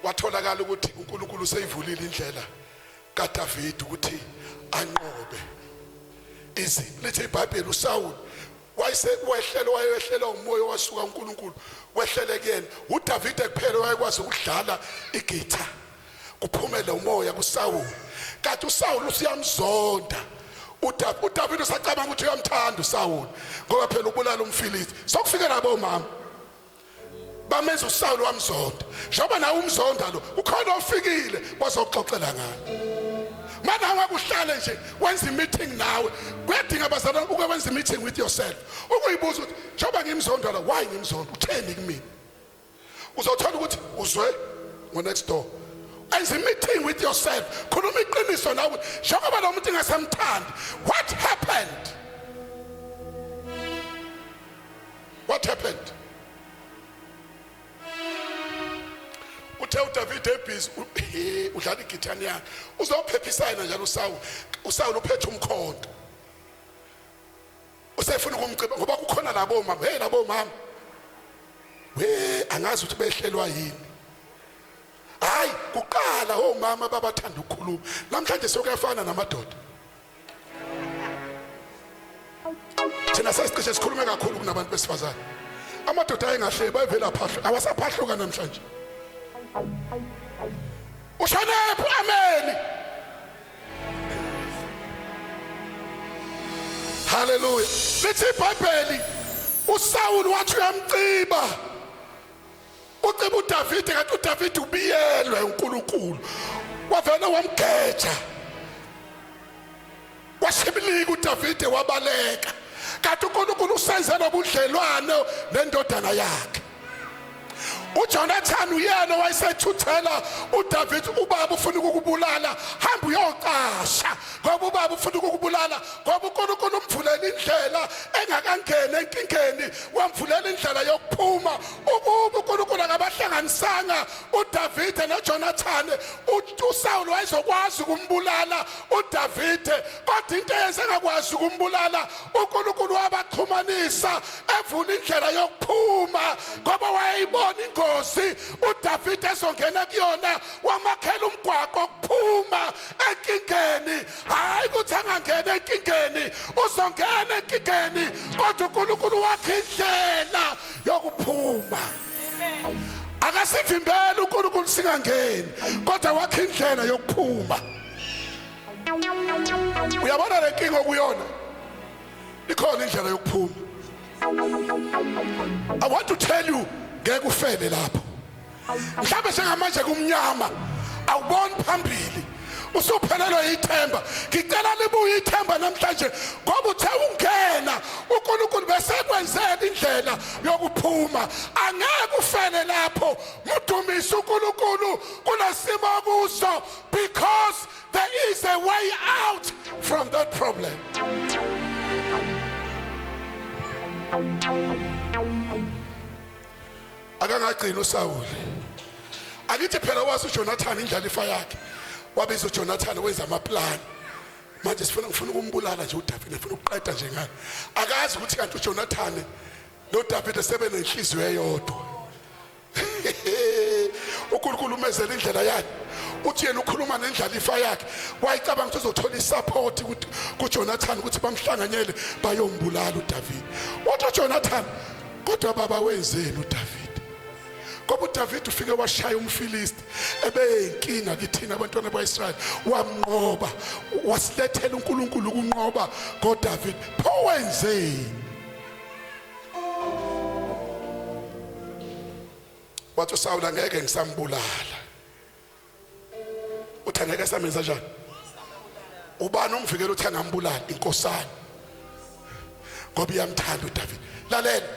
watholakala ukuthi uNkulunkulu useyivulile indlela kaDavide ukuthi anqobe izimpi. Lithi iBhayibheli uSawuli wayehlela umoya wasuka uNkulunkulu wehlele kuyena. uDavide kuphela wayekwazi ukudlala igitha kuphumele umoya kuSawuli, kanti uSawuli usiyamzonda. uDavide usacabanga ukuthi uyamthanda uSawuli ngoba phela ubulala umfilisti. Sokufike labo mama bamenza uSawuli wamzonda. Njengoba nawe umzonda lo ukhona ofikile bazokuxoxela ngayo. Mana angakuhlale nje wenza meeting nawe kuyadinga bazalwane uke wenza meeting with yourself ukuyibuza ukuthi njengoba ngimzonda la why ngimzonda utheni kimi. Uzothola ukuthi uzwe ngo next door. Wenza meeting with yourself khuluma iqiniso nawe njengoba lo muntu ngasamthandi. What happened? What happened? Uthe uDavide ebhizi udlala igithani yakhe uzophephisa njalo uSawuli uphethe umkhonto usefuna ukumciba ngoba kukhona labo mama. Hey labo mama angazi ukuthi behlelwa yini. Hayi kuqala omama babathanda ukukhuluma namhlanje sokuyafana namadoda. Thina sesicishe sikhulume kakhulu kunabantu besifazane. Amadoda ayengahle bayivela phahla awasaphahluka namhlanje. Ushanephi amen. Hallelujah. Lithi iBhayibheli uSawuli wathi uyamciba. Uciba uDavide kanti uDavide ubiyelwe uNkulunkulu. Wavela wamgeja. Washibilika uDavide wabaleka. Kanti uNkulunkulu usenzela ubudlelwano nendodana yakhe. uJonathan uyena wayesethuthela uDavide ubaba ufuna ukukubulala hamba uyoqasha ngoba ubaba ufuna ukukubulala ngoba uNkulunkulu umvulela indlela engakangena enkingeni wamvulela indlela yokuphuma ukuba uNkulunkulu akabahlanganisanga uDavide noJonathan uSawuli wayezokwazi ukumbulala uDavide kodwa into eyenzekakwazi ukumbulala uNkulunkulu wabaxhumanisa evula indlela yokuphuma ngoba wayeyibona ingozi uDavide ezongena kuyona wamakhela umgwaqo kuphuma enkingeni. Hayi ukuthi angangena enkingeni uzongena enkingeni kodwa uNkulunkulu wakhe indlela yokuphuma. Akasivimbela uNkulunkulu singangeni kodwa wakhe indlela yokuphuma. Uyabona le nkinga okuyona ikhona indlela yokuphuma. I want to tell you ngeke ufele lapho. Mhlawumbe sengamanje kumnyama awuboni phambili usuphelelwe ithemba. Ngicela libuye ithemba namhlanje ngoba uthe ungena uNkulunkulu bese kwenzela indlela yokuphuma. Angeke ufele lapho mudumisa uNkulunkulu kulasimo kuso because there is a way out from that problem. Akangagcina uSawuli. Akithi phela wazi uJonathan indlalifa yakhe. Wabiza uJonathan wenza amaplan. Manje sifuna ukumbulala nje uDavide ufuna ukuqeda nje ngani. Akazi ukuthi kanti uJonathan noDavide sebenenhliziyo eyodwa. uNkulunkulu umezela indlela yakhe. Uthi yena ukhuluma nendlalifa yakhe. Wayicabanga ukuthi uzothola isupport ukuthi kuJonathan ukuthi bamhlanganyele bayombulala uDavide. Wathi uJonathan kodwa baba wenzeni uDavide? Ngoba uDavide ufike washaya umfilisti ebeyinkinga kithina abantwana baIsrael wamnqoba wasilethela uNkulunkulu ukunqoba ngoDavide. Pho wenzeni? Wathi uSawuli angeke ngisambulala. Uthi angeke samenza njani? Ubani umvikela uthi angambulala? Inkosana. Ngoba iyamthanda uDavide. Lalela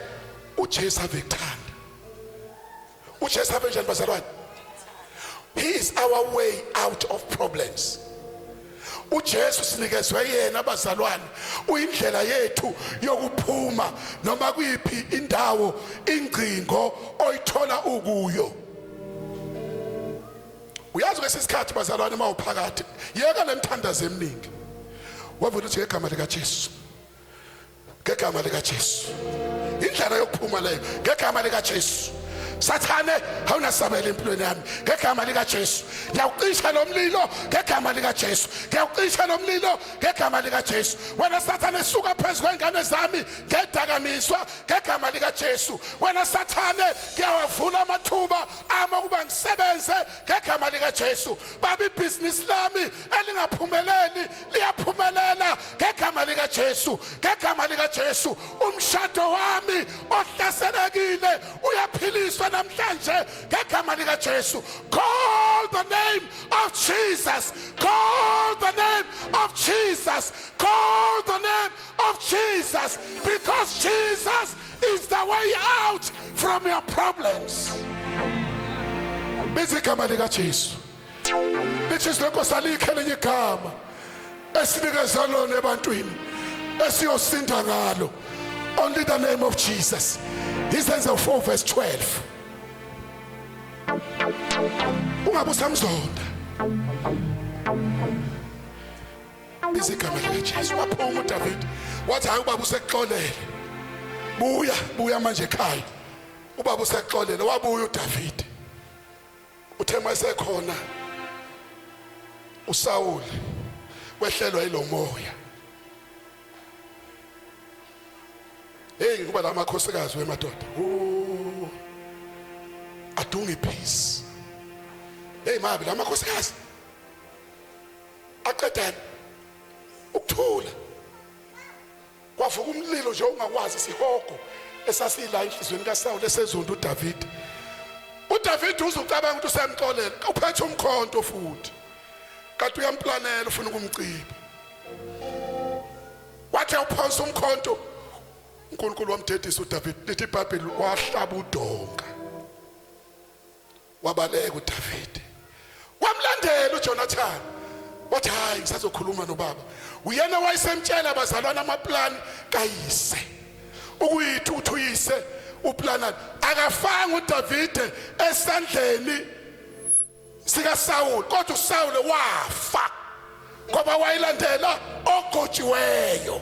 uJesu avekuthanda. uJesu abenjani bazalwane? He is our way out of problems. uJesu sinikezwe yena abazalwane uyindlela yethu yokuphuma noma kuyiphi indawo ingcingo oyithola ukuyo. Uyazi kwesikhathi bazalwane mawuphakathi yeka lemthandazo eminingi wavula ukuthi ngegama lika Jesu, ngegama lika Jesu indlela yokuphuma leyo ngegama lika Jesu. Sathane awunasabela empilweni yami ngegama lika Jesu. Ngiyawucisha lo mlilo ngegama lika Jesu. Ngiyawucisha lo mlilo ngegama lika Jesu. Wena Sathane suka phezulu kwengane zami ngedakamiswa ngegama lika Jesu. Wena Sathane ngiyawavula amathuba ama kuba ngisebenze ngegama lika Jesu. Baba ibhizinisi lami elingaphumeleli liyaphumelela ngegama lika Jesu. Ngegama lika Jesu umshado wami ohlaselekile uyaphiliswa namhlanje ngegama lika Jesu. Call the name of Jesus. Call the name of Jesus. Call the name of Jesus, because Jesus is the way out from your problems. Bizigama lika Jesu. Lithi lokho salikhele igama esinikeza lona ebantwini esiyosinda ngalo. Only the name of Jesus. Isenzo 4 verse 12. Ungabe usamzonda. Izigama lika Jesu. Waphuma uDavid wathi hayi ubaba usexolele. Buya manje ekhaya. Ubaba usexolele wabuya uDavid. Uthe mayesekhona uSawuli wehlelwa yilo moya. Hey kuba la makhosikazi wemadoda. Adunga ipeace. Hey mabi la makhosikazi. Aqedani. Ukuthula. Kwavuka umlilo nje ungakwazi sihogo esasila enhlizweni kaSawuli esezonda uDavid. uDavid uzucabanga ukuthi usemxolela uphethe umkhonto futhi. Kanti uyamplanela ufuna ukumciba. Wathi uphonsa umkhonto uNkulunkulu wamdedisa uDavid lithi iBhayibheli wahlaba udonga. Wabaleka uDavid. Wamlandela uJonathani. Wathi hayi ngisazokhuluma nobaba. Uyena wayesemtshela abazalwana amaplan kayise. Ukuyithi uthuyise uplanani. Akafanga uDavid esandleni sika Saul kodwa uSaul wafa. Ngoba wayilandela ogojiweyo.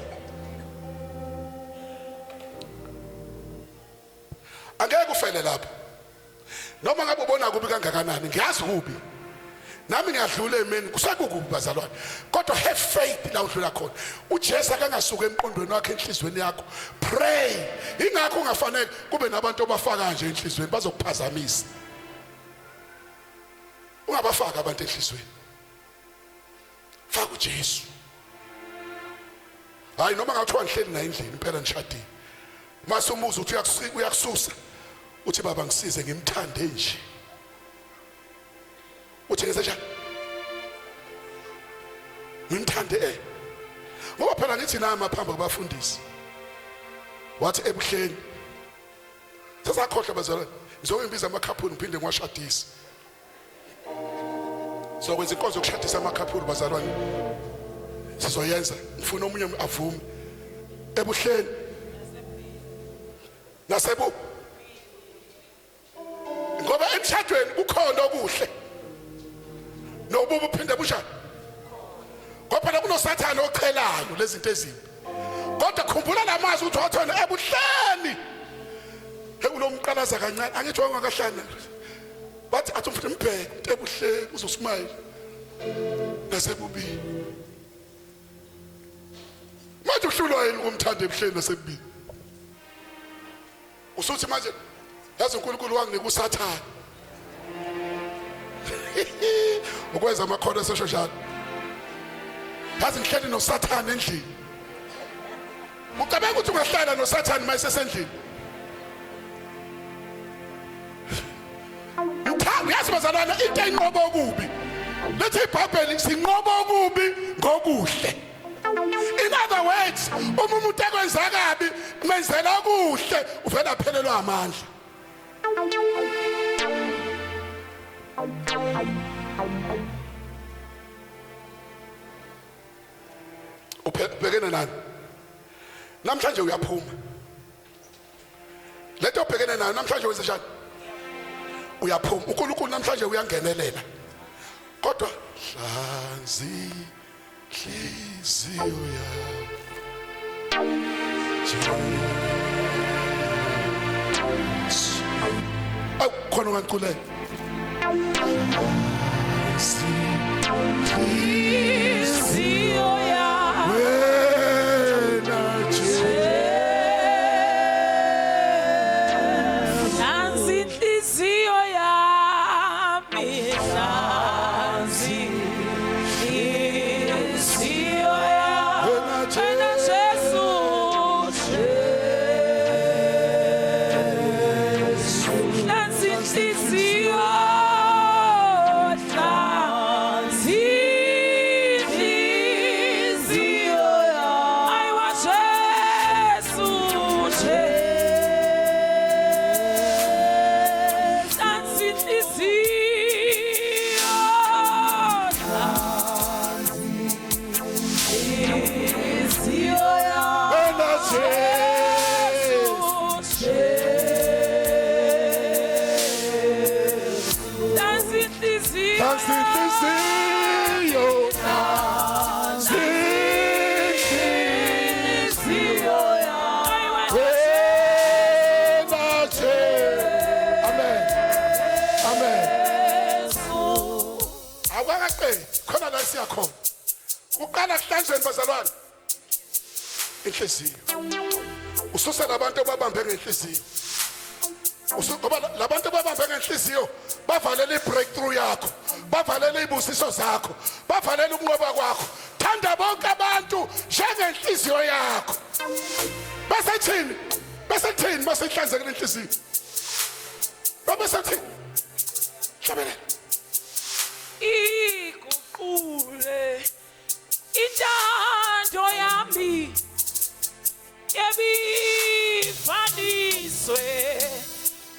Angeke ufele lapho. Noma ngabe ubona kubi kangakanani ngiyazi kubi. Nami ngiyadlula emeni kusakukubi bazalwane. Kodwa have faith la udlula khona. uJesu akangasuka emqondweni wakhe enhlizweni yakho. Pray. Ingakho ungafanele kube nabantu obafaka nje enhlizweni bazokuphazamisa. Ungabafaka abantu enhlizweni. Faka uJesu. Hayi noma ngathiwa ngihleli naye endlini impela nishadile. Mase umuzi uthi uyakususa. Uthi baba ngisize ngimthande nje. Uthi ngenze ngimthande ngoba phela ngithi nami aphambi kubafundisi. Wathi ebuhleni sasakhohlwa bazalwane ngizokimbiza amakhaphuni ngiphinde ngiwashadise. Sokwenza inkonzo yokushadisa amakhaphuni bazalwane. Sizoyenza ngifuna omunye avume ebuhleni nasebu ngoba emshadweni kukhona okuhle nobubu phinde bushaya. Ngoba kunoSathane oqhelayo lezi zinto ezimbi. Kodwa khumbula lamazwi uthi wathona ebuhleni. Ulomqalaza kancane angithi wangakahlana. Bathi athi mfuthe mbheke ebuhleni uzosmile. Nasebubi. Manje uhlulwa yini ukumthanda ebuhleni nasebubi? Usuthi manje yazi uNkulunkulu wanginika uSathane. Ukwenza amakhono aseshojana. Yazi ngihleli noSathane endlini. Ucabanga ukuthi ungahlala noSathane mayesesendlini. Yazi bazalwana into enqobo okubi. Lethi iBhayibheli sinqobo okubi ngokuhle. In other words, umuntu ekwenza kabi menzela okuhle uvela phelelwa amandla. Ubhekene nani? Namhlanje uyaphuma. Letho ubhekene nayo namhlanje wenza njani? Uyaphuma. uNkulunkulu namhlanje uyangenelela. Kodwa hlanzi inhliziyo yakho. Awu khona ungaculela Inhliziyo yami wena Jesu nansi inhliziyo yami nansi inhliziyo yami wena wena Jesu Jesu nansi inhliziyo nansi inhliziyo yami aywa Jesu Jesu nansi inhliziyo nansi inhliziyo yami wena Jesu nansi inhliziyo Tansinhliziyo inhliziyo yami wena Jesu amen amen awukaqedi khona la siyakhona uqala kuhlanzweni bazalwane inhliziyo ususa labantu ababambe ngenhliziyo ngoba labantu ababambe ngenhliziyo bavalela ibreakthrough yakho bavalela izibusiso zakho bavalela ukunqoba kwakho thanda bonke abantu njengenhliziyo yakho bese thini masihlanzekile inhliziyo bese thini hlabelela iguqule intando yami yabifaniswe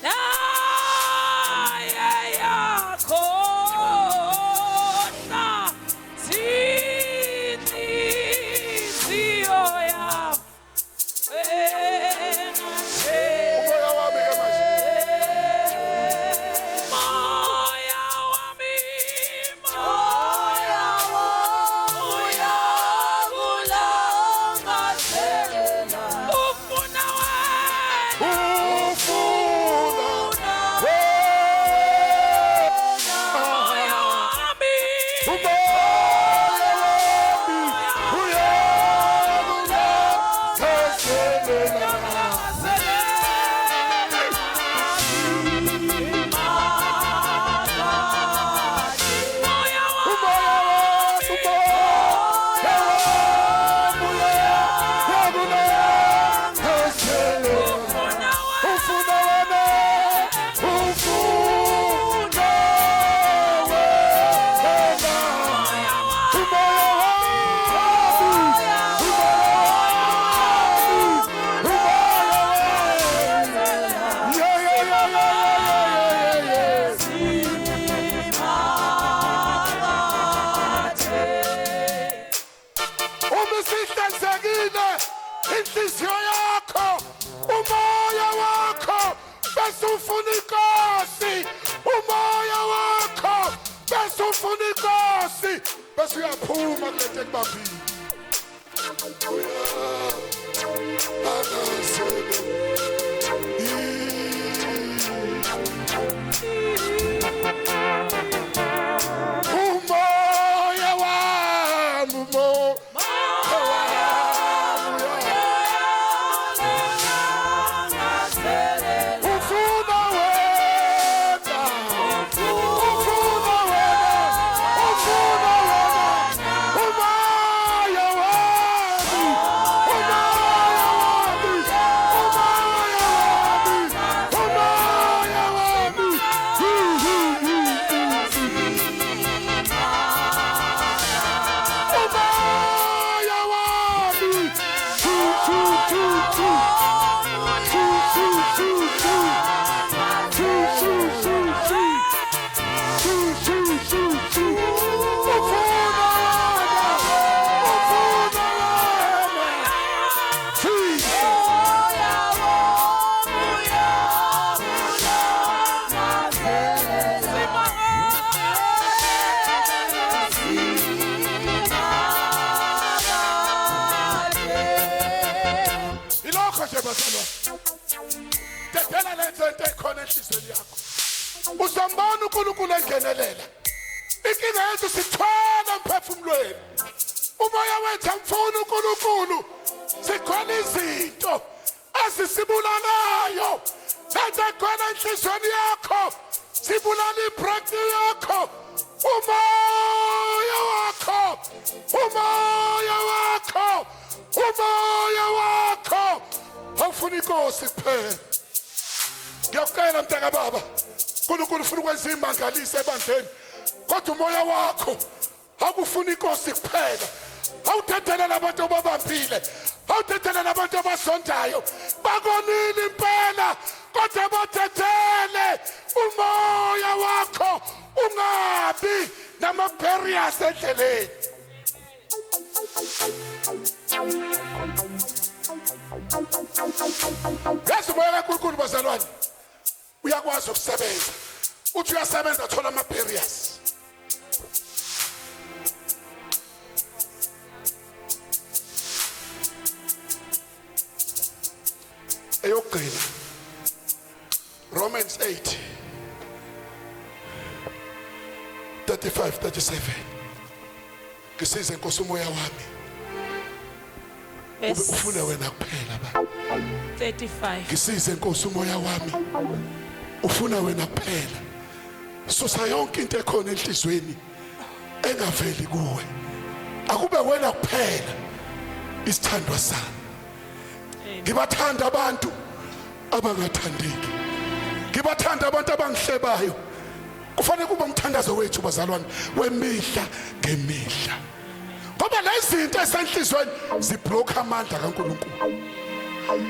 naye yakho inhliziyo yami umoya wami ke manje moya wami uyakulangazelela ufuna wena ufuna moya wami Umsihlanzekile inhliziyo yakho umoya wakho bese ufuna inkosi umoya wakho bese ufuna inkosi bese uyaphuma kulento ekubambile umoya wami ufuna wena ufuna wena umoya wami bazalwane dedela lento ekhona enhlizweni yakho Uzambona uNkulunkulu engenelela. Inkinga yethu sithwala emphefumulweni. Umoya wethu awufuni uNkulunkulu. Sikhona izinto ezisibulalayo. Senze khona inhliziyo yakho. Sibulala ipractice yakho. Umoya wakho. Umoya wakho. Umoya wakho. Awufuni inkosi kuphela. Ngiyacela mntaka baba. uNkulunkulu ufuna ukwenza imangaliso ebandleni. Kodwa umoya wakho akufuni inkosi kuphela. Awuthathela labantu ababambile. Awuthathela labantu abasondayo. Bakonile impela. Kodwa bathethele umoya wakho ungabi nama-barriers endleleni. Yazi umoya kaNkulunkulu bazalwane uyakwazi ukusebenza. Uthi uyasebenza athola ama-barriers. Eyokugcina Romans 8 35-37 ngisize Nkosi umoya wami ufuna wena kuphela ba 35. ngisize Nkosi umoya wami ufuna wena kuphela. Susa yonke into ekhona enhlizweni engaveli kuwe. Akube wena kuphela isithandwa sami. Ngibathanda abantu abangathandeki. Ngibathanda abantu abangihlebayo. Kufanele kube umthandazo wethu bazalwane wemihla ngemihla. Ngoba lezi zinto esenhlizweni ziblock amandla kaNkulunkulu.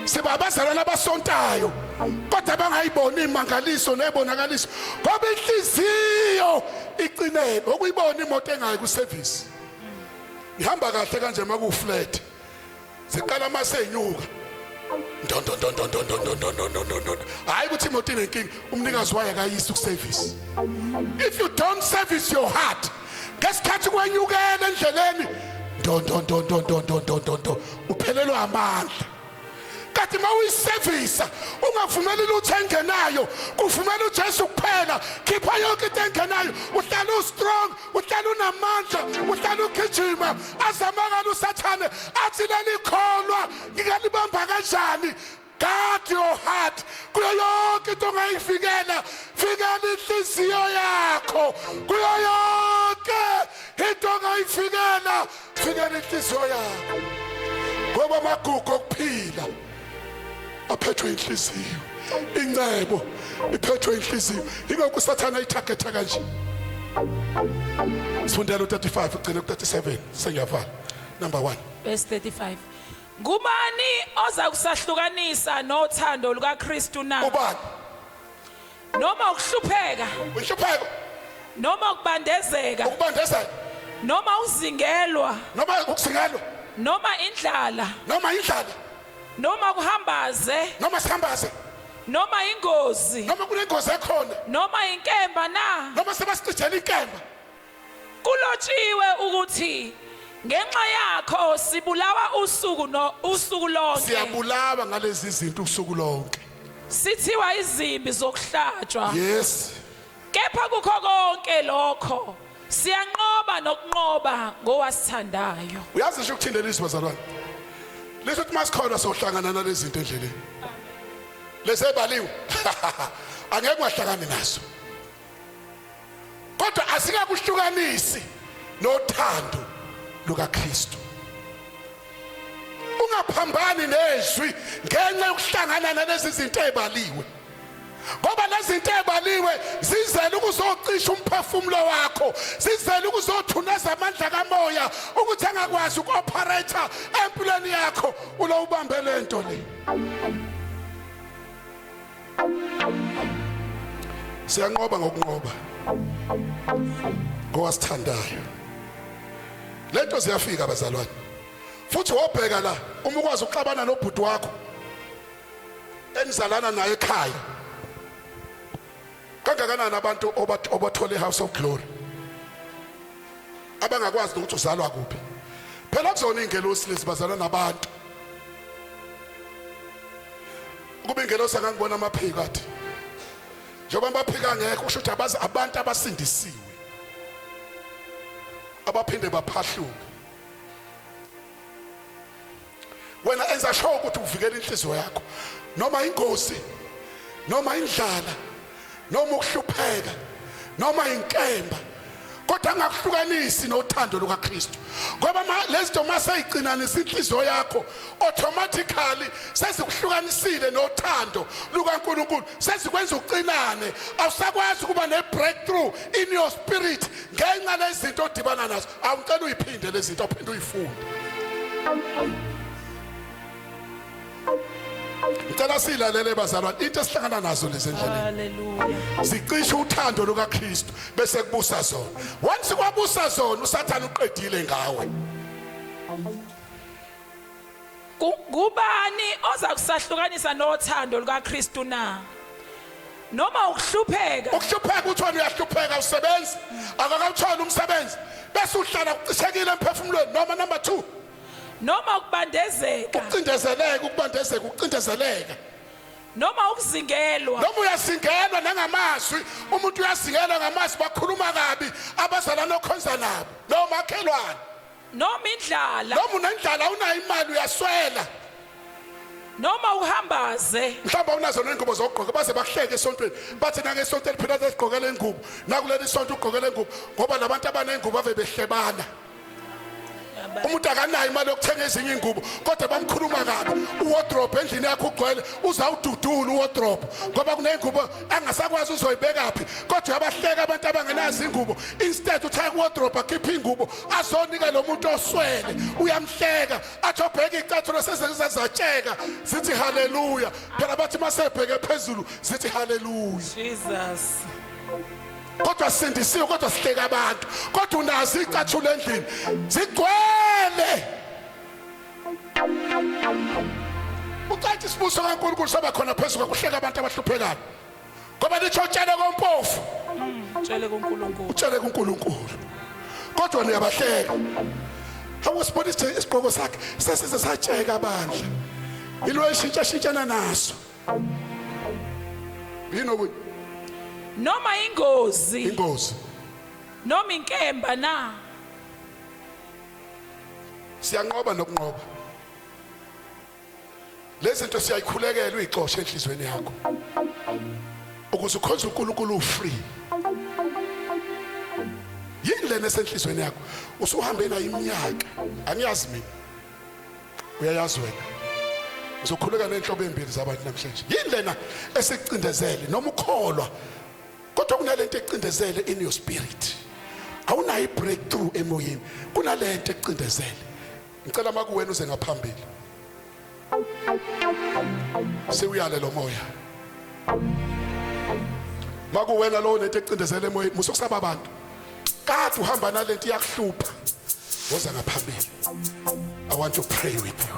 Sibabazalana abasontayo kodwa bangayiboni imangaliso nebonakaliso. Ngoba inhliziyo icinene okuyibona imoto engayi ku service. Ihamba kahle kanje makuflat. Siqala masenyuka. Don. Hayi ukuthi imoto inenkinga umnikazi wayo akayisi ukuservice. If you don't service your heart, ngesikhathi kwenyukela endleleni don uphelelwa amandla. Kathi mawuyiservice ungavumeli lutho engenayo, kuvumela uJesu kuphela. Khipha yonke into engenayo, uhlala strong, uhlala unamandla, uhlala ugijima. Azamanga uSathane athi lelikholwa ngikalibamba kanjani. Guard your heart. Kuyo yonke into ongayifikela, fikela inhliziyo yakho. Kuyo yonke into ongayifikela, fikela inhliziyo yakho. Ngoba amagugu okuphila aphethwe inhliziyo. Incebo iphethwe inhliziyo. Ingakho uSathane ayithagetha kanje. Sifundela u35 ugcina ku37 sengiyavala. Number 1 Verse 35. Ngubani oza kusahlukanisa nothando lukaKristu na? ubani Noma ukuhlupheka, uhlupheko noma ukubandezeka, ukubandezela noma uzingelwa, noma ukusingelwa noma indlala, noma indlala noma kuhambaze, noma sihambaze noma ingozi, noma kunengozi ekhona noma inkemba na? noma sebasicijela inkemba. Kulotshiwe ukuthi ngenxa yakho sibulawa usuku lonke. Siyabulawa ngalezi zinto usuku lonke. Sithiwa izimbi zokuhlatshwa. Yes. Kepha kukho konke lokho siyanqoba nokunqoba ngowasithandayo. Uyazi nje ukuthindela isibazalwane. Leso ukuthi masikholwa sohlangana nalezi zinto endleleni. Lesebaliwe. Angeke wahlangane naso. Kodwa asikakuhlukanisi nothando lukaKristu. Ungaphambani nezwi ngenxa yokuhlangana nalezi zinto ezibaliwe. Ngoba lezi zinto ezibaliwe zizela ukuzocisha umphefumulo wakho, zizela ukuzothunaza amandla kamoya ukuthi angakwazi ukuoperate empilweni yakho ulo ubambe lento le. Siyanqoba ngokunqoba ngowasithandayo. Lento ziyafika abazalwane. Futhi wobheka la uma ukwazi ukuxabana nobhuti wakho enizalana naye ekhaya. Kangakanani abantu obathola eHouse of Glory abangakwazi ukuthi uzalwa kuphi. Phela kuzona ingelosi lezi bazalana nabantu. Kube ingelosi angangibona amaphiko athi njengoba baphika ngekho kusho ukuthi abazi abantu abasindisiwe abaphinde baphahluke. Wena enza sure ukuthi uvikela inhliziyo yakho noma ingozi noma indlala noma ukuhlupheka noma inkemba, kodwa angakuhlukanisi nothando lukaKristu, ngoba lezi zinto maseyiqinanisa inhliziyo yakho automatically sezikuhlukanisile nothando lukaNkulunkulu, sezikwenza uqinane. Awusakwazi ukuba ne-breakthrough in your spirit ngenxa lezinto odibana nazo. Awucela uyiphinde lezi zinto uphinde uyifunde. Ngicela silalele bazalwane, into esihlangana nazo lezi endleleni Hallelujah. zicisha uthando lukaKristu bese kubusa zona. Once kwabusa zona uSathane uqedile ngawe. Kubani oza kusahlukanisa nothando lukaKristu na? Noma ukuhlupheka, Ukuhlupheka uthi wena uyahlupheka usebenzi akakawutholi umsebenzi bese uhlala ucishekile emphefumulweni. Noma number 2 noma ukubandezeka, ucindezeleka noma ukuzingelwa, noma uyasingelwa nangamazwi. Umuntu uyasingelwa ngamazwi bakhuluma kabi abazalwane okhonza nabo noma makhelwane, noma indlala, noma unendlala unayo imali uyaswela, noma uhambaze, mhlawumbe unazo nengubo zokugqoka baze bahleke esontweni bathi nake esontweni phela sesigqokele ingubo nakuleli sonto ugqokele ingubo, ngoba labantu abanengubo ave behlebana. Umuntu akanayo imali yokuthenga ezinye ingubo kodwa bamkhuluma kabi. Uwardrobe endlini yakho ugcwele uzawududula uwardrobe ngoba kuneyingubo angasakwazi uzoyibekaphi, kodwa uyabahleka abantu abangenazo ingubo. Instead uthaya kuwardrobe akhipha ingubo azonika lo muntu oswele, uyamhleka athi obheka icathulo sezizatsheka zithi haleluya. Phela bathi masebheke phezulu zithi haleluya. Jesus. Kodwa sindisiwe kodwa sihleka abantu, kodwa unazi icathulo endlini zigcwele. Ucathi isibuso kaNkulunkulu saba khona phezulu kuhleka abantu abahluphekayo, ngoba lithi utshele kompofu Tshele kuNkulunkulu. utshele kuNkulunkulu kodwa niyabahleka. Awusibona isigqoko sakhe sesize satsheka abandla ilo eshintsha naso yini Noma ingozi, ingozi. noma inkemba na? Siyanqoba nokunqoba lezi zinto, siyayikhulekela uyixoshe enhlizweni yakho ukuze ukhonze uNkulunkulu free. Yini lena esenhlizweni yakho usuhambe nayo iminyaka, angiyazi mina, uyayazi wena. Ngizokhuleka nenhlobo embili zabantu namhlanje. Yini lena esicindezele noma ukholwa kodwa kunalento ecindezele in your spirit, awunayo i-breakthrough emoyeni, kunalento ecindezele. Ngicela makuwena uze ngaphambili sewuyale lo moya. Makuwena lo nento ecindezele emoyeni musokusaba abantu kade uhamba nalento iyakuhlupha, woza ngaphambili. I want to pray with you.